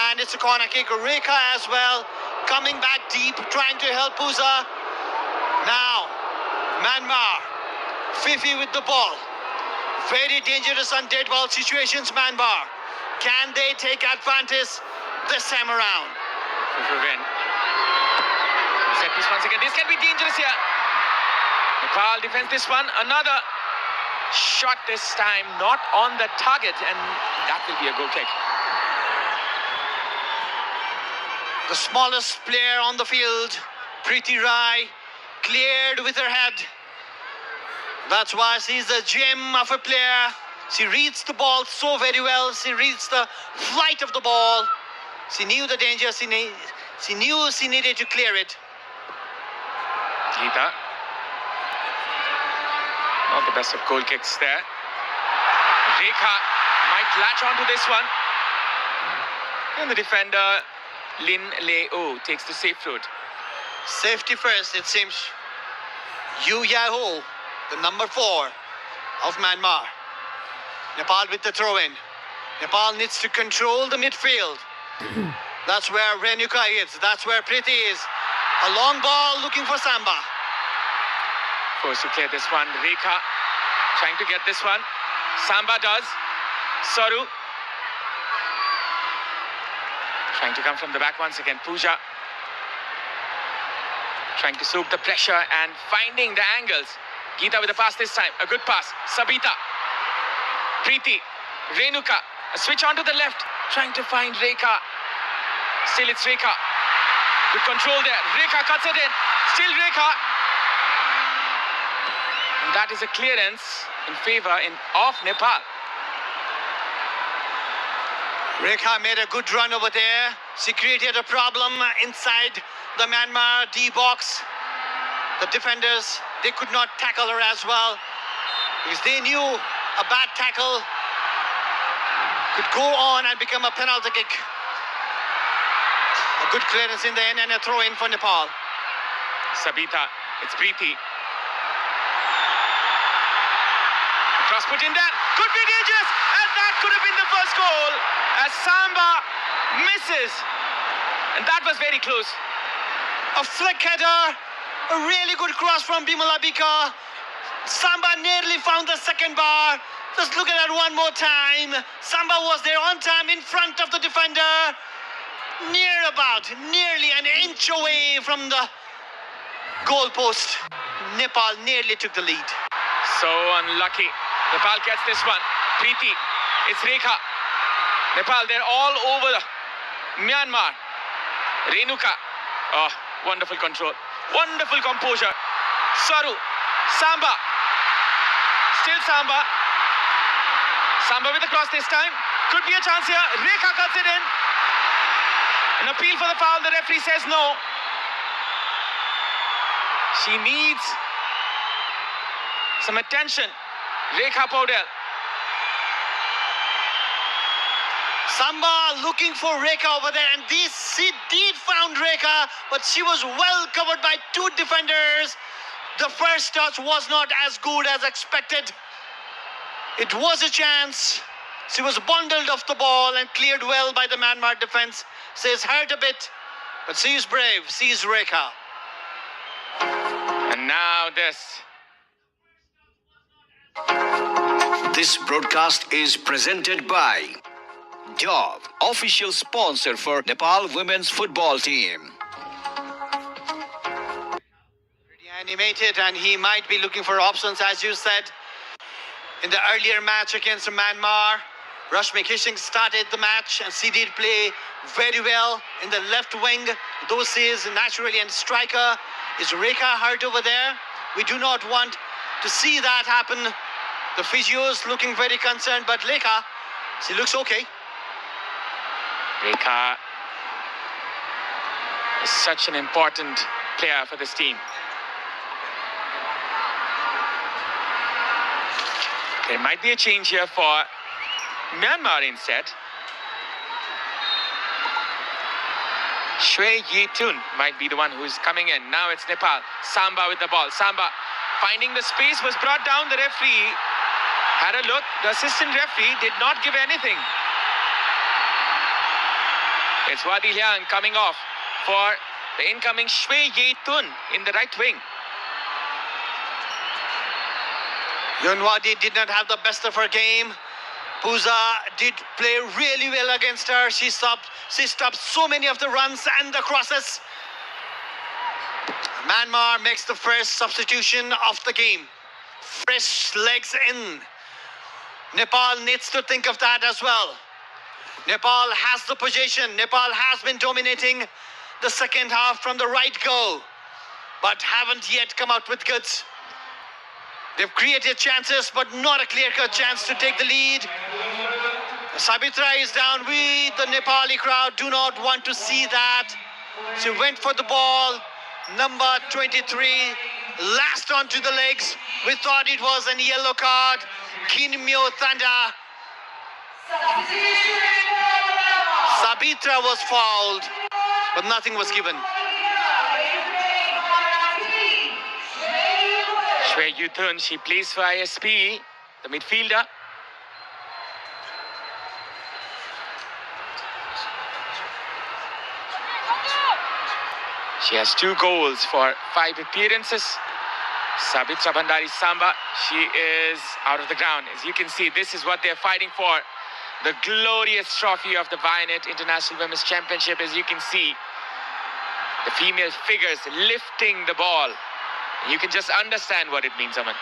and it's a corner kick. Rekha as well, coming back deep, trying to help Puza. Now, Myanmar, Fifi with the ball. Very dangerous on dead ball situations, Myanmar. Can they take advantage this time around? Win. Set piece once again. This can be dangerous here. Nepal defends this one. Another shot this time, not on the target, and that will be a goal kick. The smallest player on the field, Preeti Rai, cleared with her head. That's why she's a gem of a player. She reads the ball so very well. She reads the flight of the ball. She knew the danger. She knew she needed to clear it. Geeta. Not the best of goal kicks there. Rekha might latch onto this one. And the defender, Lin Leo, takes the safe route. Safety first, it seems. Yu Yaho, the number 4 of Myanmar. Nepal with the throw-in. Nepal needs to control the midfield. That's where Renuka is. That's where Priti is. A long ball looking for Samba. Forced to clear this one. Rekha trying to get this one. Samba does. Saru trying to come from the back once again. Pooja trying to soak the pressure and finding the angles. Geeta with the pass this time. A good pass. Sabita. Preeti. Renuka. A switch onto the left. Trying to find Rekha. Still it's Rekha. Good control there. Rekha cuts it in. Still Rekha. And that is a clearance in favor of Nepal. Rekha made a good run over there. She created a problem inside the Myanmar D box. The defenders, they could not tackle her as well because they knew a bad tackle could go on and become a penalty kick. A good clearance in the end and a throw in for Nepal. Sabita, it's Preeti. Cross put in there, could be dangerous, and that could have been the first goal as Samba misses, and that was very close. A flick header, a really good cross from Bimala Bika. Samba nearly found the second bar. Just look at that one more time. Samba was there on time in front of the defender. Nearly an inch away from the goal post. Nepal nearly took the lead. So unlucky. Nepal gets this one. Preeti, it's Rekha. Nepal, they're all over Myanmar. Renuka. Oh, wonderful control. Wonderful composure. Saru. Samba. Still Samba. Samba with the cross this time. Could be a chance here. Rekha cuts it in. An appeal for the foul. The referee says no. She needs some attention. Rekha Paudel. Samba looking for Rekha over there, and she did found Rekha, but she was well covered by 2 defenders. The first touch was not as good as expected. It was a chance. She was bundled off the ball and cleared well by the Myanmar defense. She's hurt a bit, but she is brave. She is Rekha. And now this. This broadcast is presented by Dove, official sponsor for Nepal women's football team. Pretty animated, and he might be looking for options, as you said. In the earlier match against Myanmar, Rashmi Kishing started the match, and she did play very well in the left wing. Though she is naturally a striker, is Rekha hurt over there? We do not want to see that happen. The physios looking very concerned, but Rekha, she looks okay. Rekha is such an important player for this team. There might be a change here for Myanmar instead. Shwe Yi Tun might be the one who's coming in. Now it's Nepal. Samba with the ball. Samba finding the space, was brought down. The referee had a look. The assistant referee did not give anything. It's Wadi Liang coming off for the incoming Shwe Yi Tun in the right wing. Yunwadi did not have the best of her game. Pooja did play really well against her. She stopped so many of the runs and the crosses. Myanmar makes the first substitution of the game. Fresh legs in. Nepal needs to think of that as well. Nepal has the possession. Nepal has been dominating the second half from the right go, but haven't yet come out with goods. They've created chances, but not a clear-cut chance to take the lead. Sabitra is down. We, the Nepali crowd, do not want to see that. She went for the ball. Number 23 lashed onto the legs. We thought it was a yellow card. Kinmyo Thanda Sabitra was fouled, but nothing was given. Shwe Yuthun, she plays for ISP, the midfielder. She has 2 goals for 5 appearances. Sabitra Bhandari Samba, she is out of the ground. As you can see, this is what they're fighting for. The glorious trophy of the Vianet International Women's Championship. As you can see, the female figures lifting the ball. You can just understand what it means, Aman.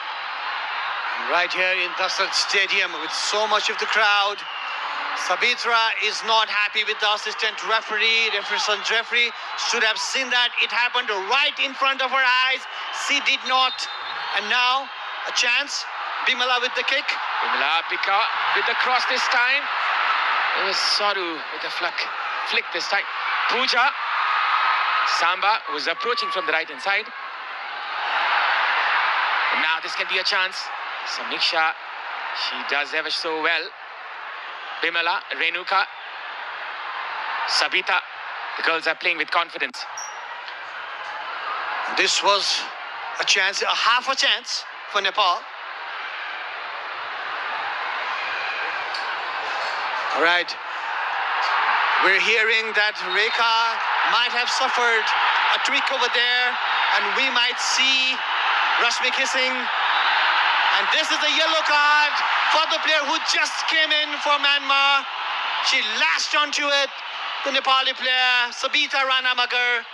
Right here in Dasrat Stadium with so much of the crowd, Sabitra is not happy with the assistant referee. Referee should have seen that. It happened right in front of her eyes. She did not. And now a chance. Bimala with the kick. Bimala Bika with the cross this time. It was Saru with the flick this time. Pooja. Samba was approaching from the right hand side. And now this can be a chance. Samiksha, she does ever so well. Bimala, Renuka, Sabita. The girls are playing with confidence. This was a chance, a half a chance for Nepal. All right. We're hearing that Rekha might have suffered a tweak over there, and we might see Rashmi kissing. And this is a yellow card for the player who just came in for Myanmar. She lashed onto it, the Nepali player, Sabita Ranamagar,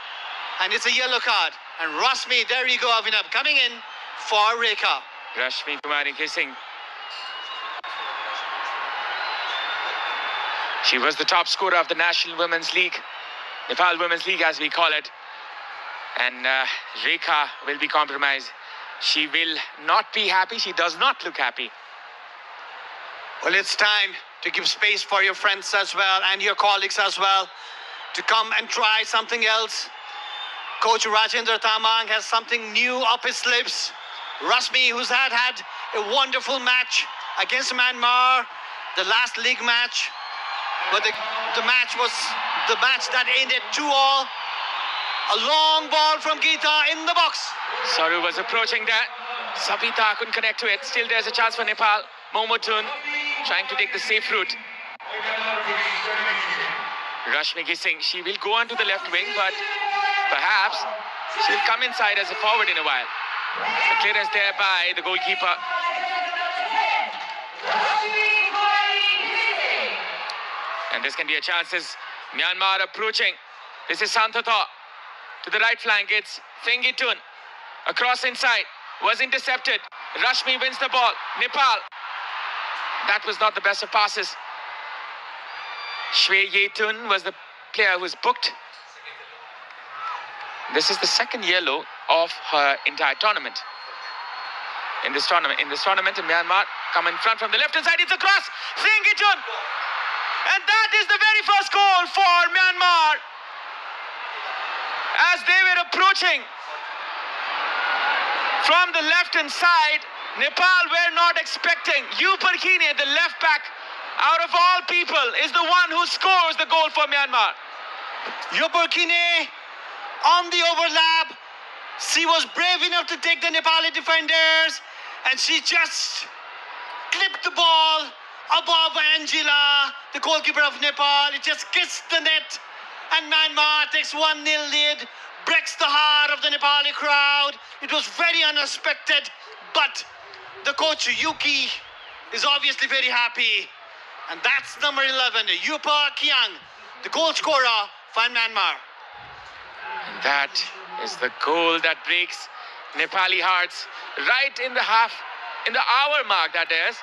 and it's a yellow card. And Rashmi, there you go, Avinav, coming in for Rekha. Rashmi Kumari kissing. She was the top scorer of the National Women's League, Nepal Women's League as we call it. And Rekha will be compromised. She will not be happy. She does not look happy. Well, it's time to give space for your friends as well and your colleagues as well to come and try something else. Coach Rajendra Tamang has something new up his sleeves. Rashmi, who's had a wonderful match against Myanmar, the last league match, but the match was the match that ended 2-2. A long ball from Geeta in the box. Saru was approaching that. Sabita couldn't connect to it. Still there's a chance for Nepal. Momotun trying to take the safe route. Rashmi Gising, she will go on to the left wing, but perhaps she'll come inside as a forward in a while. The clearance there by the goalkeeper. And this can be a chance as Myanmar approaching. This is Santhatha. To the right flank, it's Fengitun. Across inside, was intercepted. Rashmi wins the ball. Nepal. That was not the best of passes. Shwe Yetun was the player who was booked. This is the second yellow of her entire tournament. In this tournament, Myanmar come in front from the left hand side. It's a cross. Fengitun. And that is the very first goal for Myanmar. As they were approaching from the left-hand side, Nepal were not expecting. Yuparkine, the left back, out of all people, is the one who scores the goal for Myanmar. Yuparkine on the overlap. She was brave enough to take the Nepali defenders, and she just clipped the ball above Angela, the goalkeeper of Nepal. It just kissed the net. And Myanmar takes 1-0 lead, breaks the heart of the Nepali crowd. It was very unexpected, but the coach Yuki is obviously very happy. And that's number 11, Yupa Kiang, the goal scorer for Myanmar. And that is the goal that breaks Nepali hearts right in the hour mark, that is.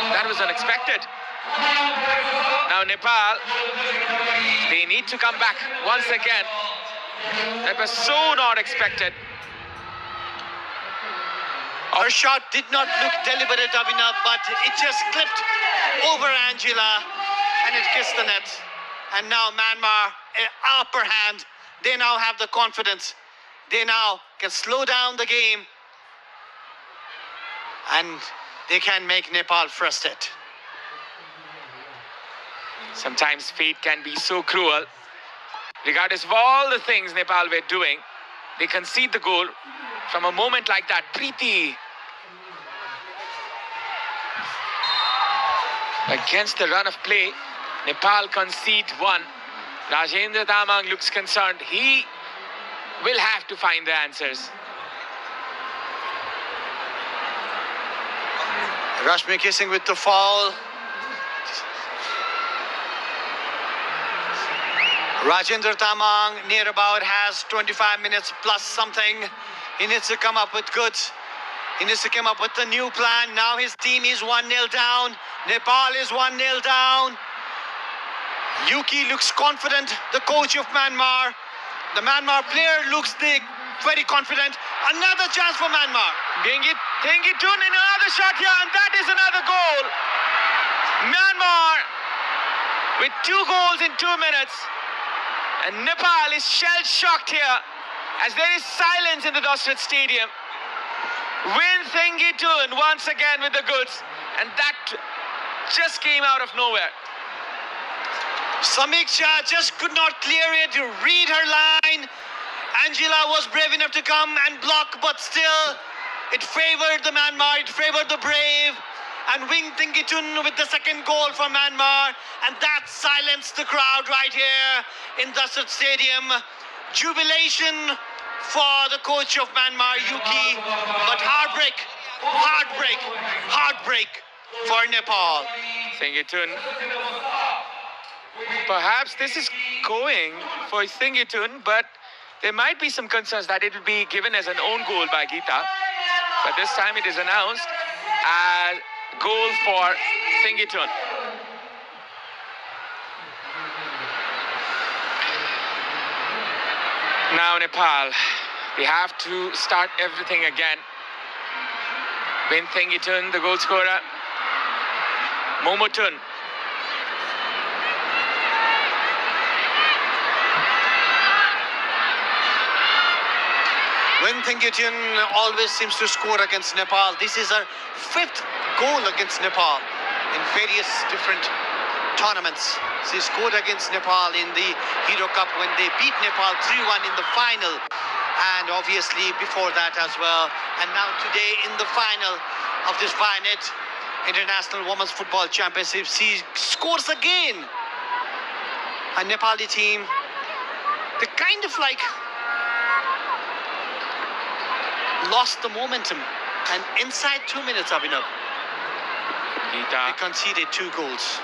That was unexpected. Now Nepal, they need to come back once again. That was so not expected. Her shot did not look deliberate enough, but it just clipped over Angela and it kissed the net. And now Myanmar, upper hand. They now have the confidence. They now can slow down the game and they can make Nepal frustrated. Sometimes fate can be so cruel. Regardless of all the things Nepal were doing, they concede the goal from a moment like that. Preeti. Against the run of play, Nepal concede one. Rajendra Tamang looks concerned. He will have to find the answers. Rashmi kissing with the foul. Rajendra Tamang near about has 25 minutes plus something. He needs to come up with goods. He needs to come up with a new plan. Now his team is 1-0 down. Nepal is 1-0 down. Yuki looks confident, the coach of Myanmar. The Myanmar player looks very confident. Another chance for Myanmar. Thengitun in another shot here, and that is another goal. Myanmar with 2 goals in 2 minutes. And Nepal is shell-shocked here as there is silence in the Dosrat Stadium. Win Thengitun once again with the goods. And that just came out of nowhere. Samiksha just could not clear it. Read her line. Angela was brave enough to come and block, but still it favored the Myanmar. It favored the brave. And Wing Thengitun with the second goal for Myanmar. And that silenced the crowd right here in Dusset Stadium. Jubilation for the coach of Myanmar, Yuki. But heartbreak for Nepal. Thengitun. Perhaps this is going for Thengitun, but there might be some concerns that it will be given as an own goal by Geeta. But this time it is announced as goal for Thengitun. Now Nepal, they have to start everything again. Win Thengitun, the goal scorer. Momotun. Win Thengitun always seems to score against Nepal. This is her 5th goal against Nepal in various different tournaments. She scored against Nepal in the Hero Cup when they beat Nepal 3-1 in the final. And obviously before that as well. And now today in the final of this Vianet International Women's Football Championship, she scores again. A Nepali team, they kind of like lost the momentum, and inside 2 minutes, Abhinav, they conceded 2 goals.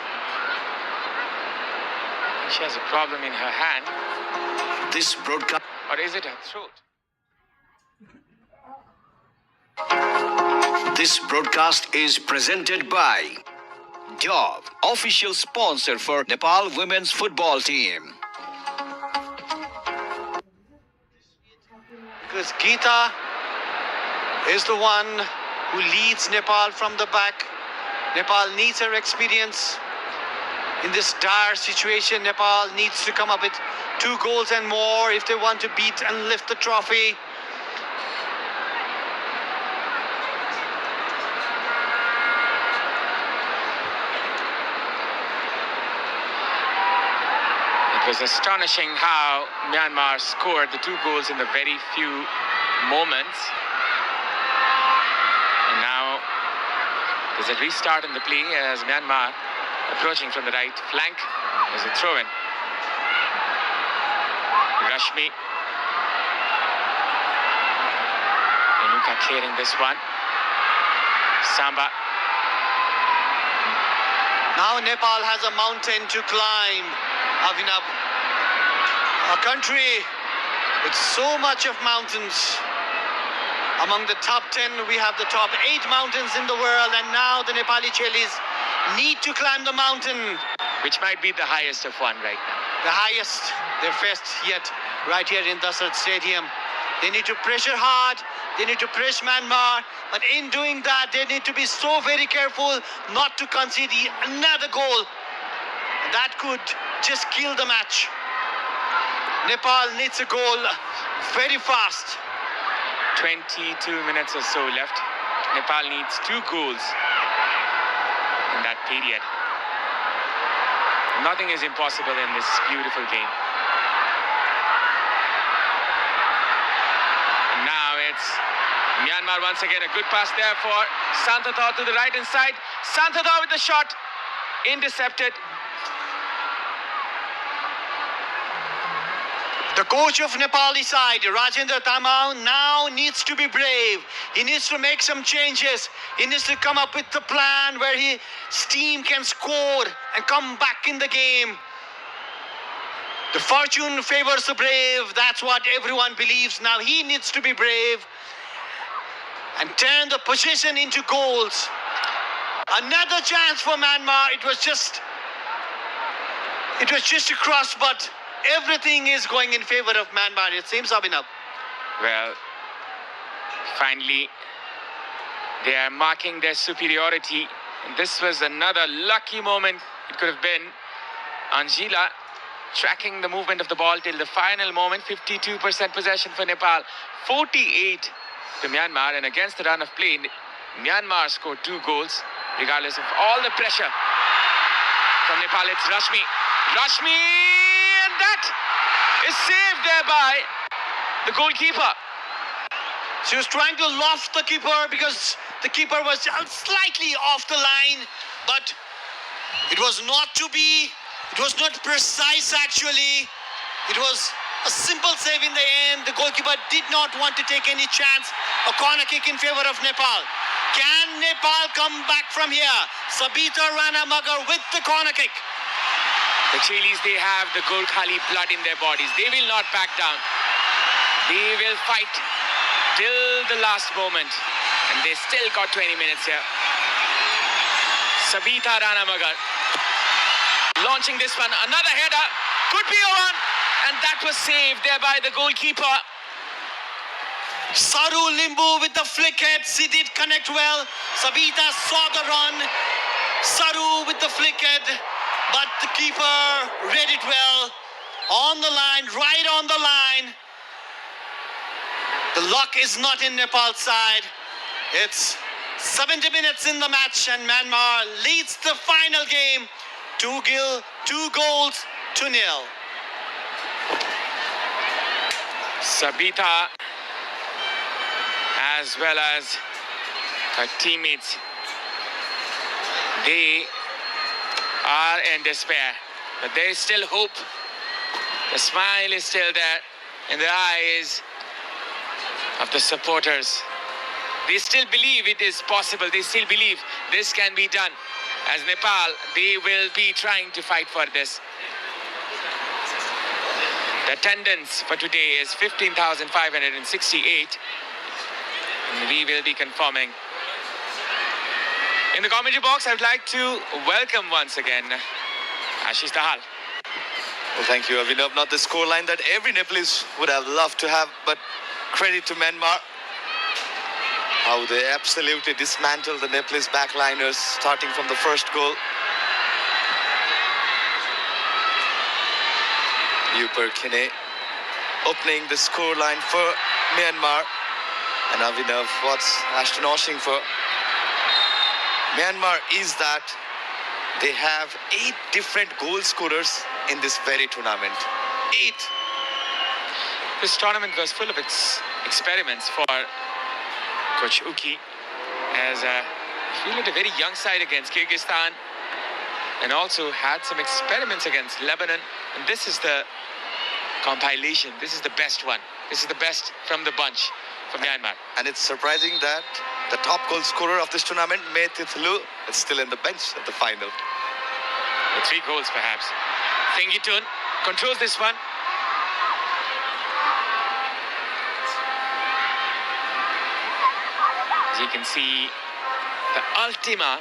She has a problem in her hand. This broadcast. Or is it her throat? This broadcast is presented by Dove, official sponsor for Nepal women's football team. Because Geeta is the one who leads Nepal from the back. Nepal needs her experience. In this dire situation, Nepal needs to come up with 2 goals and more if they want to beat and lift the trophy. It was astonishing how Myanmar scored the 2 goals in the very few moments. And now there's a restart in the play as Myanmar approaching from the right flank. There's a throw-in. Rashmi. Renuka clearing this one. Samba. Now Nepal has a mountain to climb, Avinav. A country with so much of mountains. Among the top 10, we have the top 8 mountains in the world, and now the Nepali Chelis need to climb the mountain. Which might be the highest of one right now. The highest they've faced yet, right here in Dusrat Stadium. They need to pressure hard. They need to press Myanmar. But in doing that, they need to be so very careful not to concede another goal. That could just kill the match. Nepal needs a goal very fast. 22 minutes or so left. Nepal needs 2 goals in that period. Nothing is impossible in this beautiful game. Now it's Myanmar once again. A good pass there for Santhatha to the right hand side. Santhatha with the shot. Intercepted. The coach of Nepali side, Rajendra Tamau, now needs to be brave. He needs to make some changes. He needs to come up with the plan where his team can score and come back in the game. The fortune favors the brave. That's what everyone believes. Now he needs to be brave and turn the position into goals. Another chance for Myanmar. It was just a cross, but everything is going in favor of Myanmar, it seems, Abhinav. Well, finally, they are marking their superiority. And this was another lucky moment. It could have been Angela tracking the movement of the ball till the final moment. 52% possession for Nepal, 48 to Myanmar. And against the run of play, Myanmar scored 2 goals, regardless of all the pressure from Nepal. It's Rashmi. Rashmi! And that is saved there by the goalkeeper. She was trying to loft the keeper because the keeper was slightly off the line, but it was not to be. It was not precise actually. It was a simple save in the end. The goalkeeper did not want to take any chance. A corner kick in favor of Nepal. Can Nepal come back from here? Sabita Rana Magar with the corner kick. The Chilis, they have the Gorkhali blood in their bodies. They will not back down. They will fight till the last moment. And they still got 20 minutes here. Sabita Rana Magar launching this one. Another header. Could be a one. And that was saved there by the goalkeeper. Saru Limbu with the flick head. She did connect well. Sabita saw the run. Saru with the flick head. But the keeper read it well. On the line, right on the line. The luck is not in Nepal's side. It's 70 minutes in the match and Myanmar leads the final game. 2 goals to nil. Sabita, as well as her teammates, they are in despair, but there is still hope. The smile is still there in the eyes of the supporters. They still believe it is possible. They still believe this can be done. As Nepal, they will be trying to fight for this. The attendance for today is 15,568. And we will be confirming. In the commentary box, I would like to welcome once again Ashish Dahal. Well, thank you, Abhinav. Not the scoreline that every Nepalese would have loved to have, but credit to Myanmar. How they absolutely dismantled the Nepalese backliners, starting from the first goal. Upar Kine opening the scoreline for Myanmar. And Abhinav, what's astonishing for Myanmar is that they have 8 different goal scorers in this very tournament. 8. This tournament was full of experiments for Coach Uki, as he led a very young side against Kyrgyzstan and also had some experiments against Lebanon. And this is the compilation. This is the best one. This is the best from the bunch for Myanmar. And it's surprising that the top goal scorer of this tournament, Meh Thithlu, is still in the bench at the final. With 3 goals perhaps. Thengitun controls this one. As you can see, the Ultima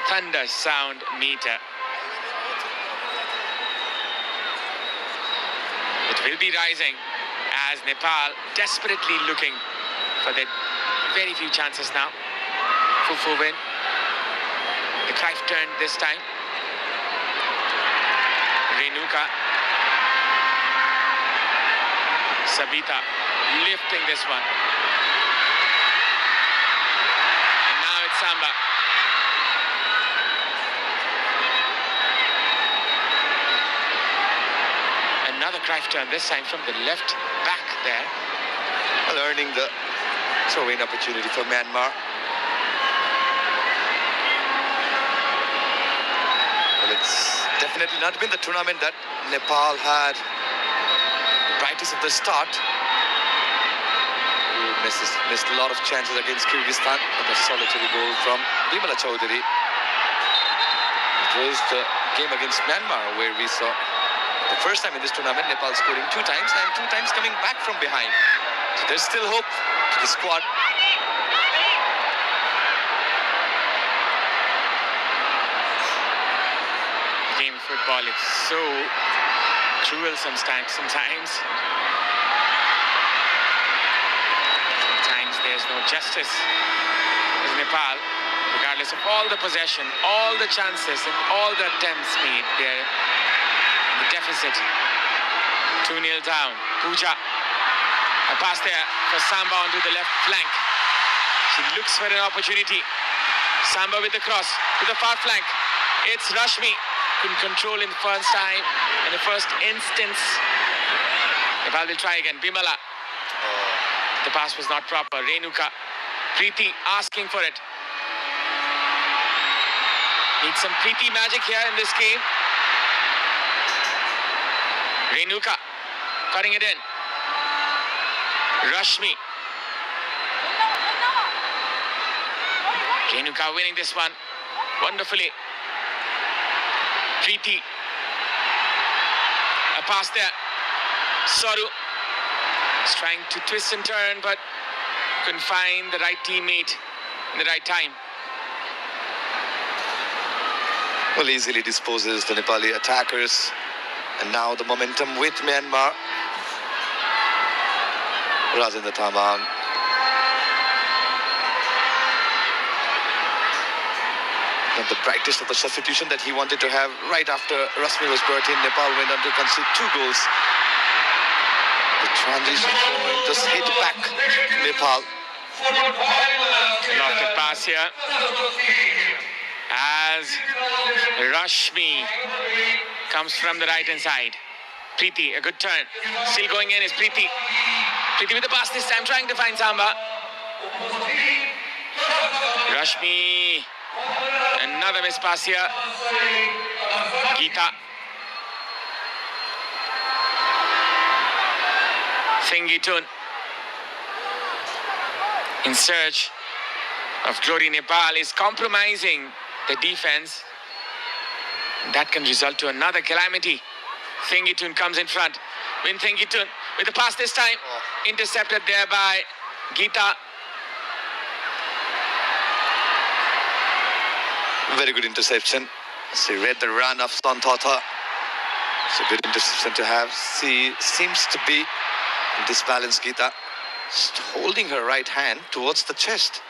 thunder sound meter. It will be rising as Nepal desperately looking for their very few chances now. Fufu win. The Cruyff turn this time. Renuka. Sabita lifting this one. And now it's Samba. drive turn, this time from the left back there. Well, earning the throw-in opportunity for Myanmar. Well, it's definitely not been the tournament that Nepal had practice at the start. We missed a lot of chances against Kyrgyzstan, but a solitary goal from Bimala Chaudhary. It was the game against Myanmar where we saw the first time in this tournament Nepal scoring 2 times and 2 times coming back from behind. So there's still hope to the squad. Game of football, it's so cruel sometimes. Sometimes there's no justice. As Nepal, regardless of all the possession, all the chances and all the attempts made, they're in the deficit. 2-0 down. Pooja. A pass there for Samba onto the left flank. She looks for an opportunity. Samba with the cross to the far flank. It's Rashmi. Couldn't control in the first time, in the first instance. Nepal will try again. Bimala. The pass was not proper. Renuka. Preeti asking for it. Needs some Preeti magic here in this game. Renuka cutting it in. Rashmi. Renuka winning this one wonderfully. Preeti. A pass there. Soru is trying to twist and turn, but couldn't find the right teammate in the right time. Well, easily disposes the Nepali attackers. And now the momentum with Myanmar. Rajendra Tamang. Not the brightest of the substitution that he wanted to have right after Rashmi was brought in. Nepal went on to concede 2 goals. The transition point just hit back Nepal. Lofted pass here. As Rashmi comes from the right hand side. Preeti, a good turn. Still going in is Preeti. Preeti with the pass this time, trying to find Samba. Rashmi. Another miss pass here. Geeta. Thingitun. In search of glory. Nepal is compromising the defense. That can result to another calamity. Thingitun comes in front. Win Thingitun with the pass this time. Intercepted there by Geeta. Very good interception. She read the run of Santata. It's a good interception to have. She seems to be disbalanced, Geeta. Just holding her right hand towards the chest.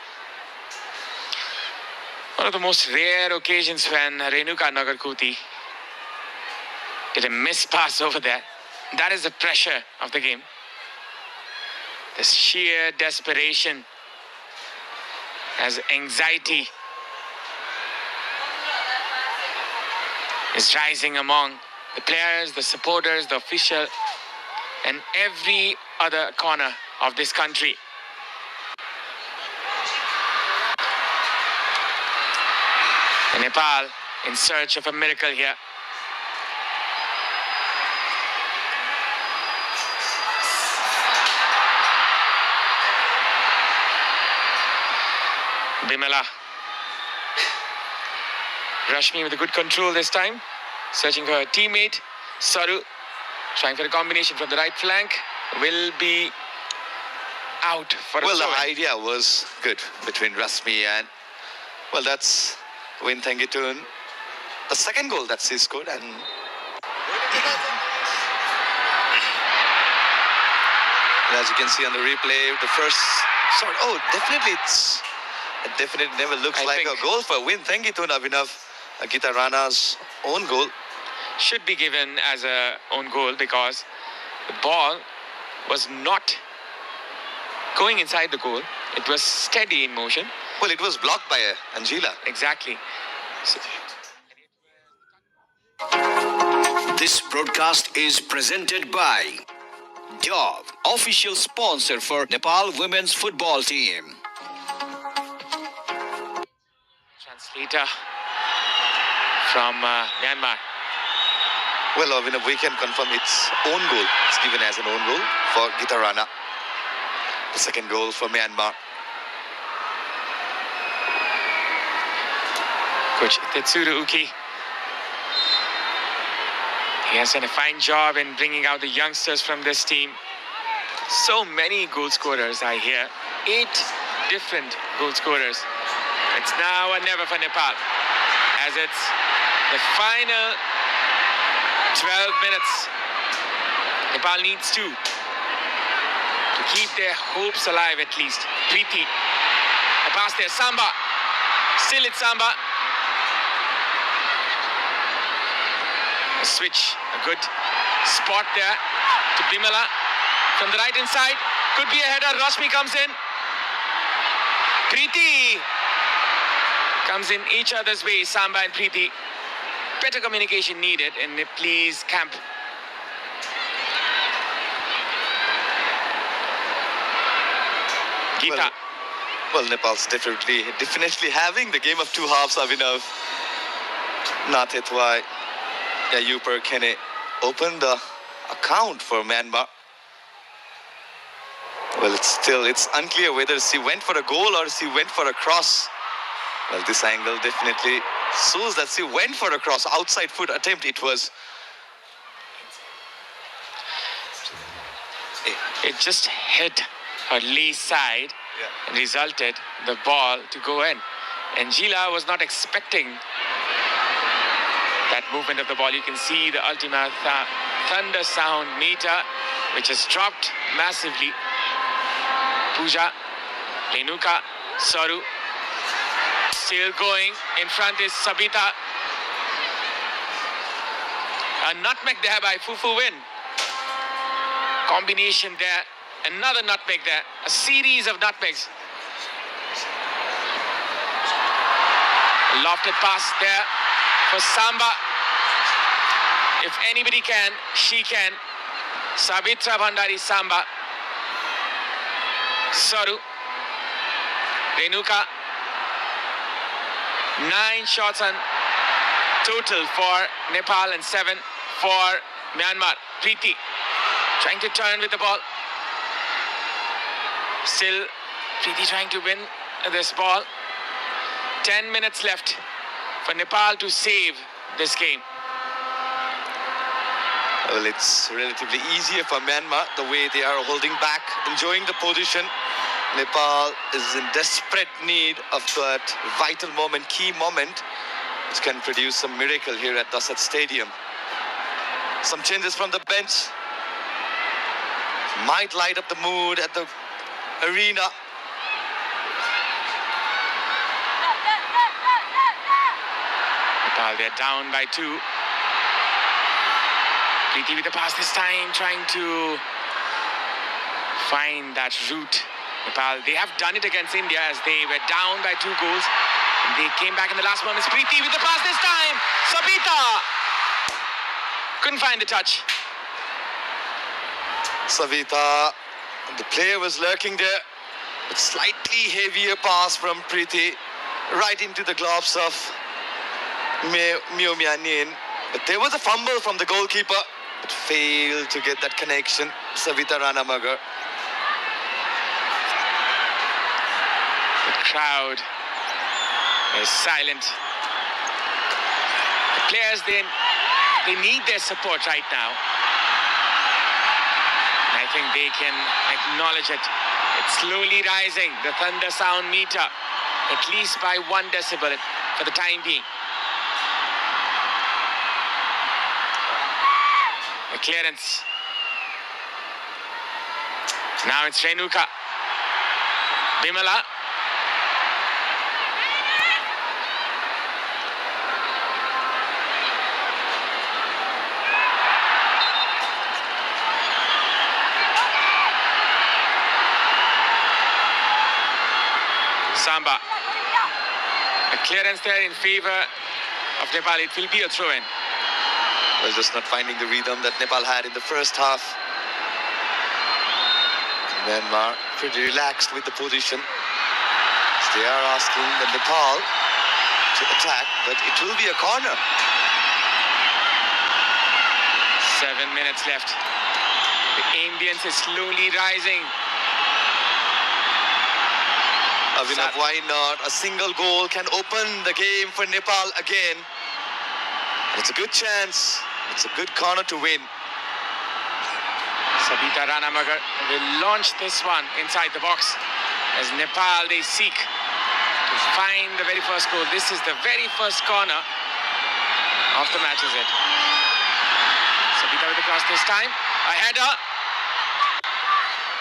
One of the most rare occasions when Renuka Nagarkuti did a miss pass over there. That is the pressure of the game. The sheer desperation as anxiety is rising among the players, the supporters, the official, and every other corner of this country. And Nepal in search of a miracle here. Bimala. Rashmi with a good control this time. Searching for her teammate. Saru trying for a combination from the right flank. Will be out for a Well, the throw-in. idea was good between Rashmi and, well, that's Win Thangitun. The second goal that she scored, and as you can see on the replay, the first shot, it definitely never looks like a goal for Win Thangitun, Abhinav. Geeta Rana's own goal. Should be given as a own goal because the ball was not going inside the goal. It was steady in motion. Well, it was blocked by Angela. Exactly. So, This broadcast is presented by Dove, official sponsor for Nepal women's football team. Translator from Myanmar. Well, Avinav, we can confirm it's own goal. It's given as an own goal for Gita Rana. The second goal for Myanmar. Coach Tetsuro Uki. He has done a fine job in bringing out the youngsters from this team. So many goal scorers, I hear. 8 different goal scorers. It's now or never for Nepal, as it's the final 12 minutes. Nepal needs to keep their hopes alive at least. Preeti, a pass there, Samba. Still it's Samba. A switch, a good spot there to Bimala from the right hand side. Could be a header. Rashmi comes in. Preeti comes in each other's way, Samba and Preeti. Better communication needed in Nepalese camp. Gita. Well, Nepal's definitely having the game of two halves, Avinav. Not it why Yuper can open the account for Myanmar. Well, it's unclear whether she went for a goal or she went for a cross. Well, this angle definitely shows that she went for a cross. Outside foot attempt it was. It just hit her lee side and resulted the ball to go in. And Gila was not expecting that movement of the ball. You can see the ultimate thunder sound meter, which has dropped massively. Pooja, Renuka, Saru. Still going. In front is Sabita. A nutmeg there by Fufu Win. Combination there. Another nutmeg there. A series of nutmegs. A lofted pass there for Samba. If anybody can, she can. Sabitra Bhandari Samba. Saru. Renuka. 9 shots on total for Nepal and 7 for Myanmar. Preeti trying to turn with the ball. Still Preeti trying to win this ball. 10 minutes left for Nepal to save this game. Well, it's relatively easier for Myanmar the way they are holding back, enjoying the position. Nepal is in desperate need of that vital moment, key moment, which can produce some miracle here at Dasat Stadium. Some changes from the bench might light up the mood at the arena. Nepal, they're down by 2. Preeti with the pass this time, trying to find that route. Nepal, they have done it against India as they were down by 2 goals. And they came back in the last moments. Preeti with the pass this time. Sabita couldn't find the touch. Savita, the player was lurking there. But slightly heavier pass from Preeti right into the gloves of Myo Myanin. But there was a fumble from the goalkeeper, but failed to get that connection. Savita Ranamagar. The crowd is silent. The players, they need their support right now. And I think they can acknowledge it. It's slowly rising, the thunder sound meter, at least by 1 decibel for the time being. The clearance. Now it's Renuka. Bimala. Samba. A clearance there in favor of Nepal. It will be a throw-in. Well, just not finding the rhythm that Nepal had in the first half. Myanmar pretty relaxed with the position. They are asking the Nepal to attack, but it will be a corner. 7 minutes left. The Indians is slowly rising. Abhinav, why not? A single goal can open the game for Nepal again. And it's a good chance. It's a good corner to win. Sabita Ranamagar will launch this one inside the box as Nepal, they seek to find the very first goal. This is the very first corner of the match, is it? Sabita with the cross this time. A header.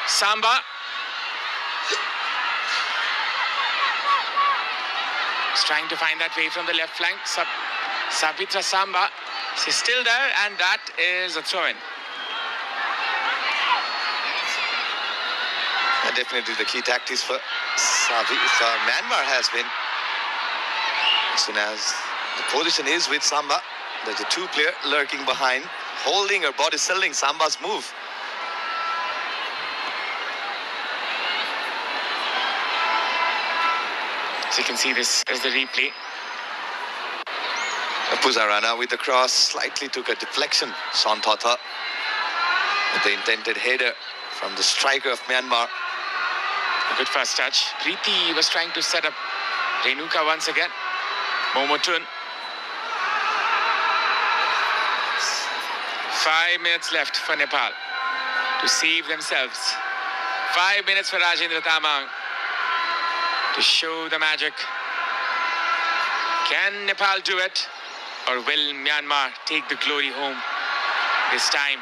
Samba. He's trying to find that way from the left flank. Sabitra Samba. She's still there, and that is a throw-in. Definitely the key tactics for Myanmar has been, as soon as the position is with Samba, there's a two-player lurking behind, holding her body, selling Samba's move. So you can see this as the replay. Puzarana with the cross, slightly took a deflection. Santata with the intended header from the striker of Myanmar. A good first touch. Preeti was trying to set up Renuka once again. Momotun. 5 minutes left for Nepal to save themselves. 5 minutes for Rajendra Tamang to show the magic. Can Nepal do it? Or will Myanmar take the glory home this time?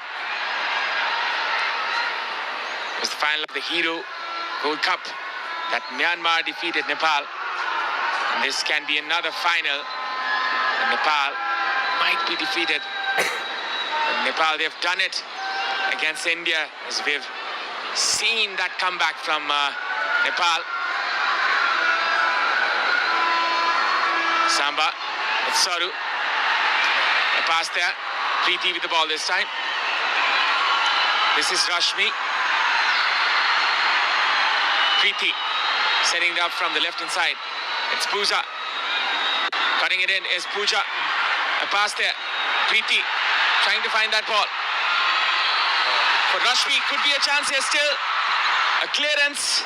It was the final of the Hero Gold Cup that Myanmar defeated Nepal. And this can be another final. And Nepal might be defeated. But Nepal, they've done it against India, as we've seen that comeback from Nepal. Samba, it's Saru. A pass there. Preeti with the ball this time. This is Rashmi. Preeti setting it up from the left hand side. It's Pooja. Cutting it in is Pooja. A pass there. Preeti trying to find that ball. For Rashmi, could be a chance here still. A clearance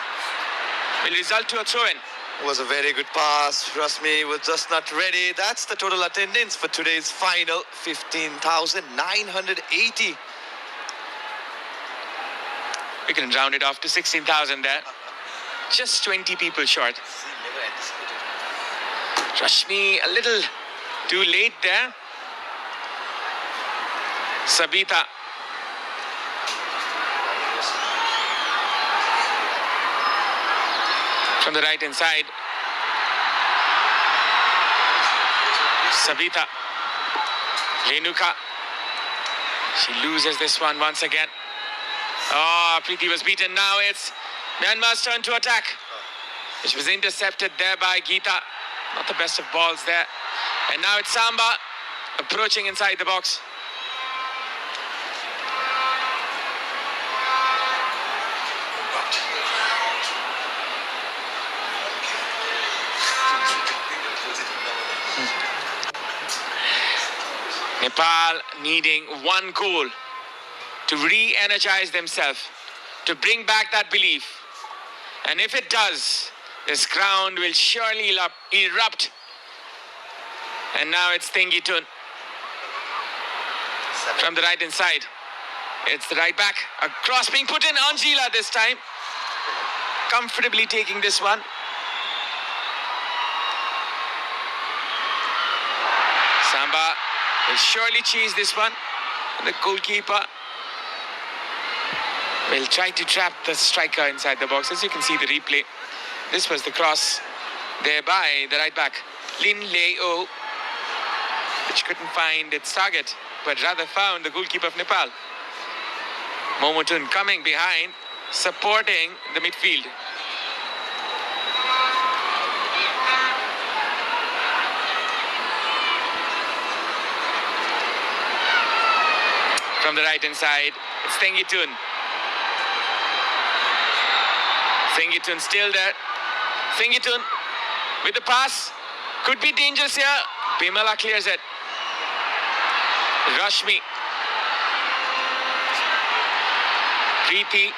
will result to a throw-in. It was a very good pass. Rasmi was just not ready. That's the total attendance for today's final, 15,980. We can round it off to 16,000 there. Just 20 people short. Rashmi a little too late there. Sabita. From the right hand side. Sabita. Renuka. She loses this one once again. Oh, Preeti was beaten. Now it's Myanmar's turn to attack, which was intercepted there by Geeta. Not the best of balls there. And now it's Samba approaching inside the box. Nepal needing one goal to re-energize themselves, to bring back that belief. And if it does, this ground will surely erupt. And now it's Thengitun from the right hand side. It's the right back. A cross being put in. Anjila this time. Comfortably taking this one. Samba will surely chase this one. The goalkeeper will try to trap the striker inside the box. As you can see the replay, this was the cross there by the right back, Lin Leo, which couldn't find its target, but rather found the goalkeeper of Nepal. Momotun coming behind, supporting the midfield. from the right hand side. It's Thengitun. Thengitun still there. Thengitun with the pass. Could be dangerous here. Bimala clears it. Rashmi. Preeti.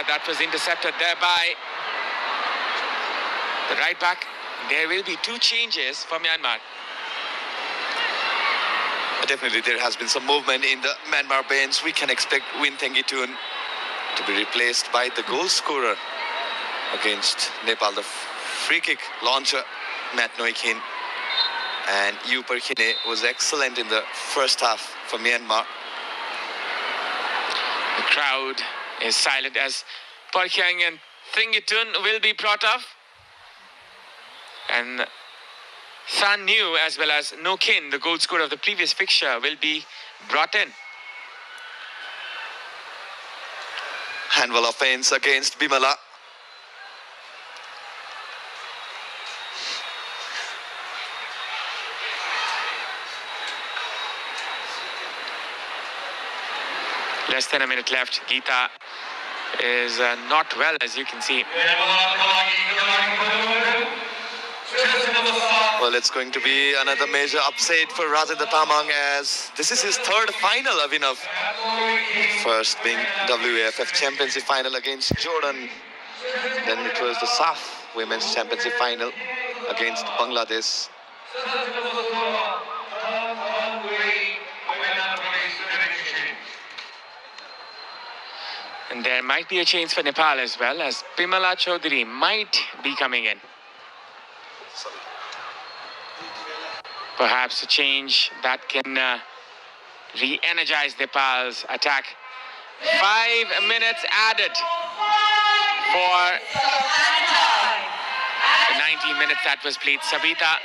That was intercepted there by the right back. There will be 2 changes for Myanmar. Definitely there has been some movement in the Myanmar bench. We can expect Win Thengitun to be replaced by the goal scorer against Nepal, the free kick launcher, Matt Noikin. And Yu Perkhine was excellent in the first half for Myanmar. The crowd is silent as Parkyang and Thengitun will be brought off. And San New as well as No Kin, the goal scorer of the previous fixture, will be brought in. Handball offense against Bimala. Less than a minute left. Geeta is not well, as you can see. Well, it's going to be another major upset for Rajendra Tamang as this is his 3rd final, Avinav. First being WAFF Championship final against Jordan. Then it was the SAF Women's Championship final against Bangladesh. And there might be a change for Nepal as well, as Bimala Chaudhary might be coming in. Perhaps a change that can re-energize Nepal's attack. 5 minutes added for the 90 minutes that was played. Sabita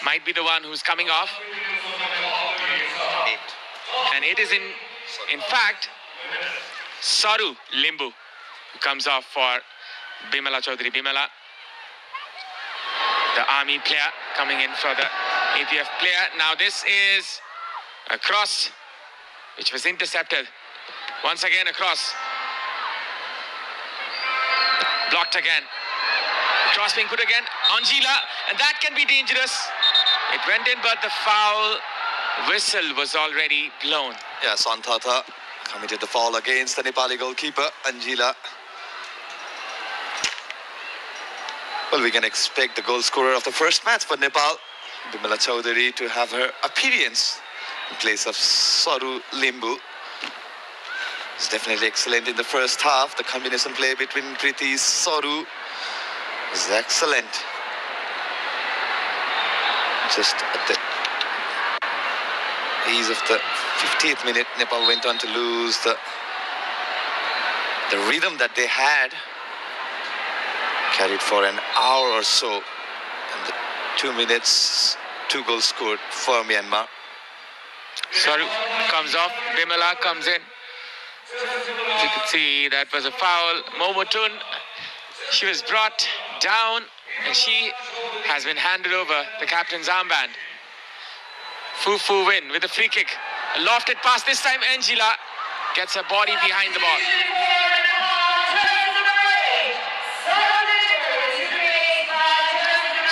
might be the one who's coming off. And it is in fact Saru Limbu who comes off for Bimala Chaudhary. Bimala, the army player, coming in for the APF player. Now this is a cross which was intercepted. Once again a cross. Blocked again. Cross being put again. Anjila, and that can be dangerous. It went in, but the foul whistle was already blown. Yeah, Santata committed the foul against the Nepali goalkeeper, Anjila. Well, we can expect the goal scorer of the first match for Nepal, Bimala Chaudhary, to have her appearance in place of Saru Limbu. It's definitely excellent in the first half. The combination play between Preeti Saru is excellent. Just at the ease of the 50th minute, Nepal went on to lose the rhythm that they had. Carried for an hour or so. And the 2 minutes, 2 goals scored for Myanmar. Saru comes off. Bimala comes in. As you can see, that was a foul. Momotun, she was brought down and she has been handed over the captain's armband. Fufu win with a free kick. A lofted pass this time. Angela gets her body behind the ball.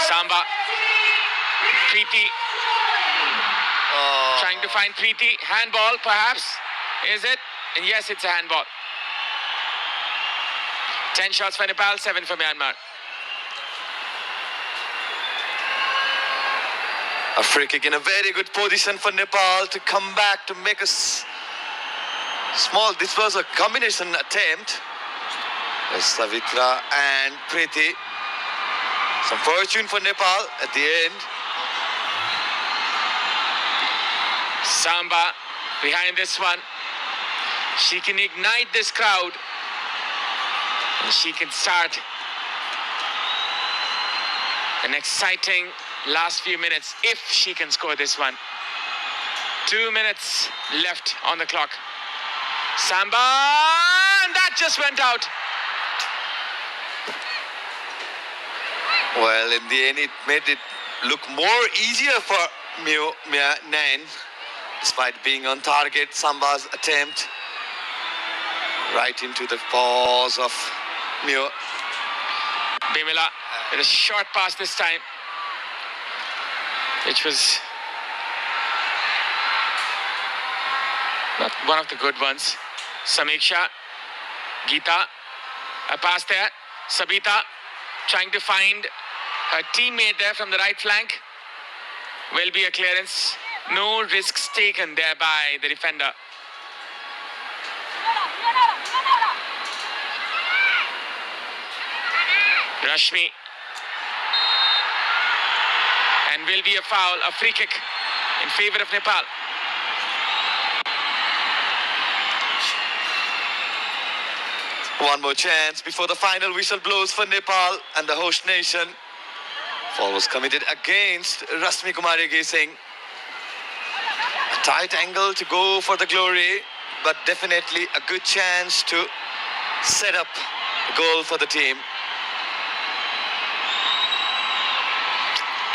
Samba. Preeti. Trying to find Preeti. Handball, perhaps. Is it? And yes, it's a handball. 10 shots for Nepal, 7 for Myanmar. A free kick in a very good position for Nepal to come back to make a small. This was a combination attempt. Savitra and Preeti. Some fortune for Nepal at the end. Samba behind this one. She can ignite this crowd. And she can start an exciting last few minutes if she can score this one. 2 minutes left on the clock. Samba, and that just went out. Well, in the end, it made it look more easier for Myanmar, despite being on target. Samba's attempt right into the paws of Myo. Bimila with a short pass this time, which was not one of the good ones. Samiksha, Geeta, a pass there. Sabita trying to find her teammate there from the right flank. Will be a clearance. No risks taken there by the defender. Rashmi. And will be a foul, a free kick in favor of Nepal. One more chance before the final whistle blows for Nepal and the host nation. Foul was committed against Rashmi Kumari Gesing. A tight angle to go for the glory, but definitely a good chance to set up a goal for the team.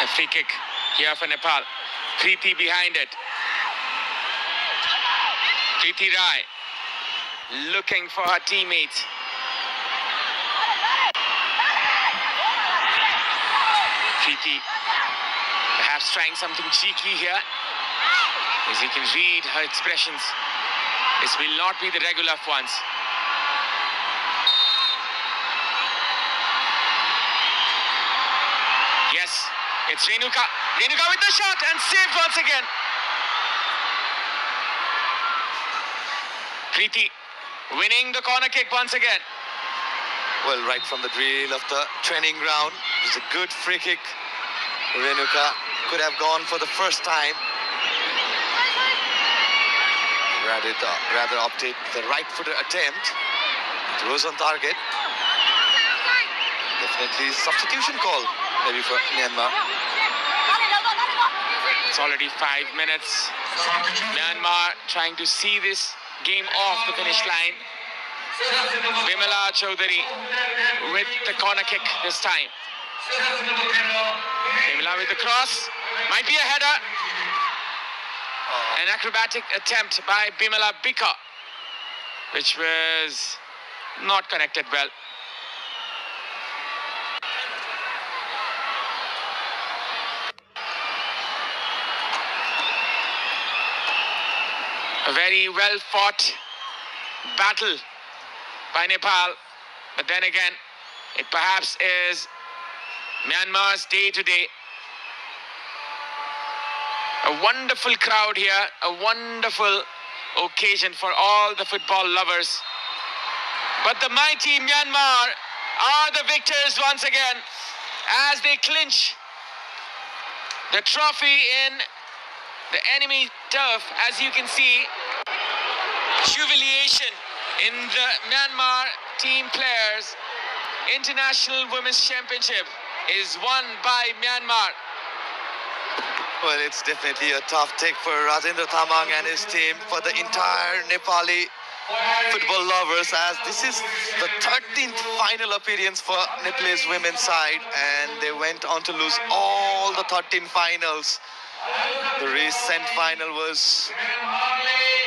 A free kick here for Nepal. Preeti behind it. Preeti Rai looking for her teammate. Preeti perhaps trying something cheeky here, as you can read her expressions. This will not be the regular ones. Yes, it's Renuka. Renuka with the shot and saved once again. Preeti winning the corner kick once again. Well, right from the drill of the training ground, it was a good free kick. Renuka could have gone for the first time. Rather opted the right-footed attempt. It was on target. Definitely substitution call, maybe for Myanmar. It's already 5 minutes. Myanmar trying to see this game off the finish line. Bimala Chaudhary with the corner kick this time. Bimala with the cross. Might be a header. An acrobatic attempt by Bimala Bika, which was not connected well. A very well fought battle by Nepal, but then again, it perhaps is Myanmar's day today. A wonderful crowd here, a wonderful occasion for all the football lovers. But the mighty Myanmar are the victors once again as they clinch the trophy in the enemy turf. As you can see, jubilation in the Myanmar team players. International Women's Championship is won by Myanmar. Well, it's definitely a tough take for Rajendra Tamang and his team, for the entire Nepali football lovers, as this is the 13th final appearance for Nepalese women's side, and they went on to lose all the 13 finals. The recent final was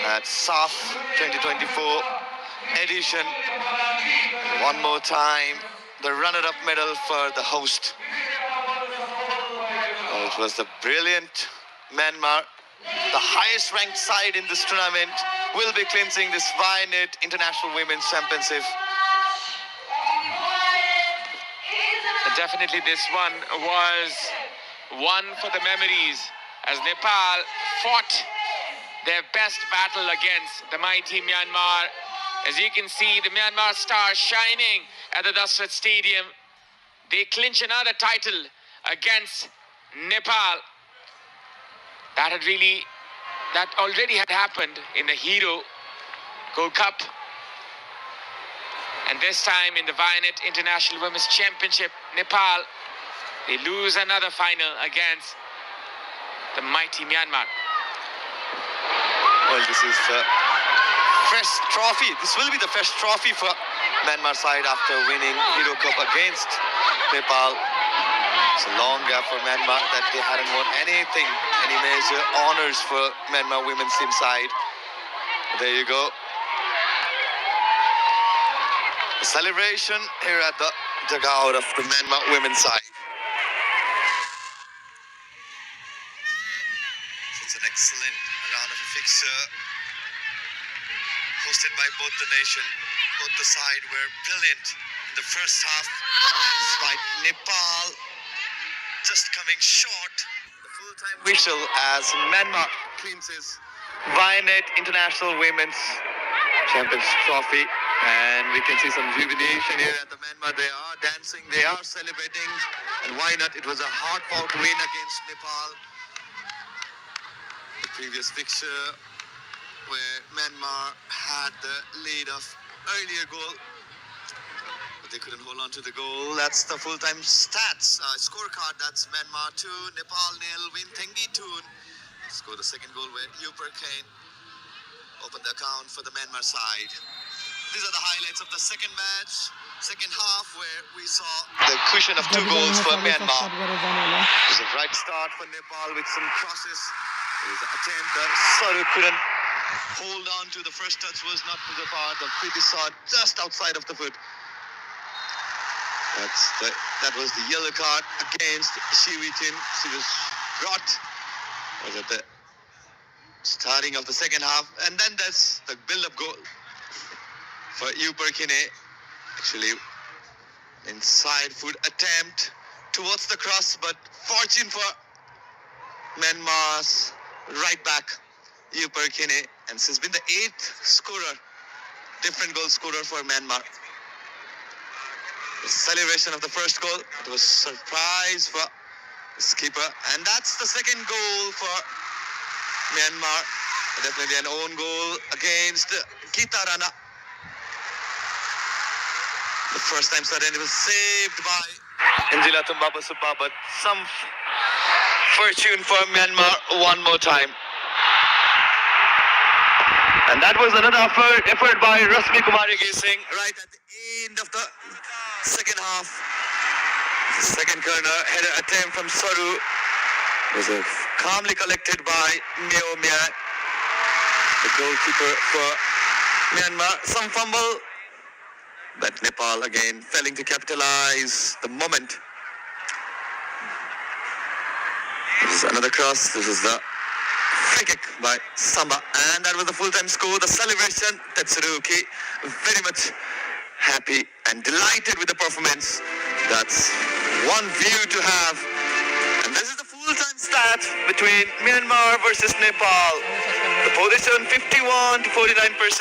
at SAF 2024 edition. One more time, the runner-up medal for the host. Well, it was the brilliant Myanmar, the highest ranked side in this tournament, will be clinching this Vianet International Women's Championship. Definitely this one was one for the memories, as Nepal fought their best battle against the mighty Myanmar. As you can see, the Myanmar star shining at the Dasrat Stadium. They clinch another title against Nepal. That already had happened in the Hero Gold Cup. And this time in the Vianet International Women's Championship, Nepal, they lose another final against the mighty Myanmar. Well, this is the first trophy. This will be the first trophy for Myanmar side after winning Hero Cup against Nepal. It's a long gap for Myanmar that they hadn't won anything, any major honors for Myanmar women's team side. There you go. A celebration here at the dugout of the Myanmar women's side. It's an excellent round of a fixture hosted by both the nation. Both the side were brilliant in the first half, despite Nepal just coming short. The full-time whistle as Myanmar clinches Vianet International Women's Champions Trophy. And we can see some jubilation here at the Myanmar. They are dancing, they are celebrating. And why not? It was a hard-fought win against Nepal. The previous fixture where Myanmar had the lead of earlier goal, but they couldn't hold on to the goal. That's the full-time stats scorecard. That's Myanmar 2, Nepal 0, Win Thengi 2. Scored the second goal where Upper Kane opened the account for the Myanmar side. These are the highlights of the second match, second half, where we saw the cushion of 2 goals for Myanmar. It was a right start for Nepal with some crosses. It was an attempt that Saru couldn't hold on to. The first touch was not to the part of pretty shot just outside of the foot. That was the yellow card against Shiwitin. She was brought at the starting of the second half, and then that's the build-up goal for Upperkine. Actually, inside foot attempt towards the cross, but fortune for Myanmar's right back Upperkine, and she's been the 8th scorer, different goal scorer for Myanmar. The celebration of the first goal, it was surprise for the skipper, and that's the second goal for Myanmar. Definitely an own goal against Gita Rana. The first time sudden it was saved by Injila Tumbapasupa, but some fortune for Myanmar one more time. And that was another effort by Rasmi Kumari Gesing right at the end of the second half. The second corner header attempt from Saru was calmly collected by Meo Mia, the goalkeeper for Myanmar. Some fumble, but Nepal again failing to capitalize the moment. This is another cross. This is the free kick by Samba, and that was the full-time score. The celebration, Tetsuruki very much happy and delighted with the performance. That's one view to have. And this is the full-time stat between Myanmar versus Nepal. The position 51 to 49%.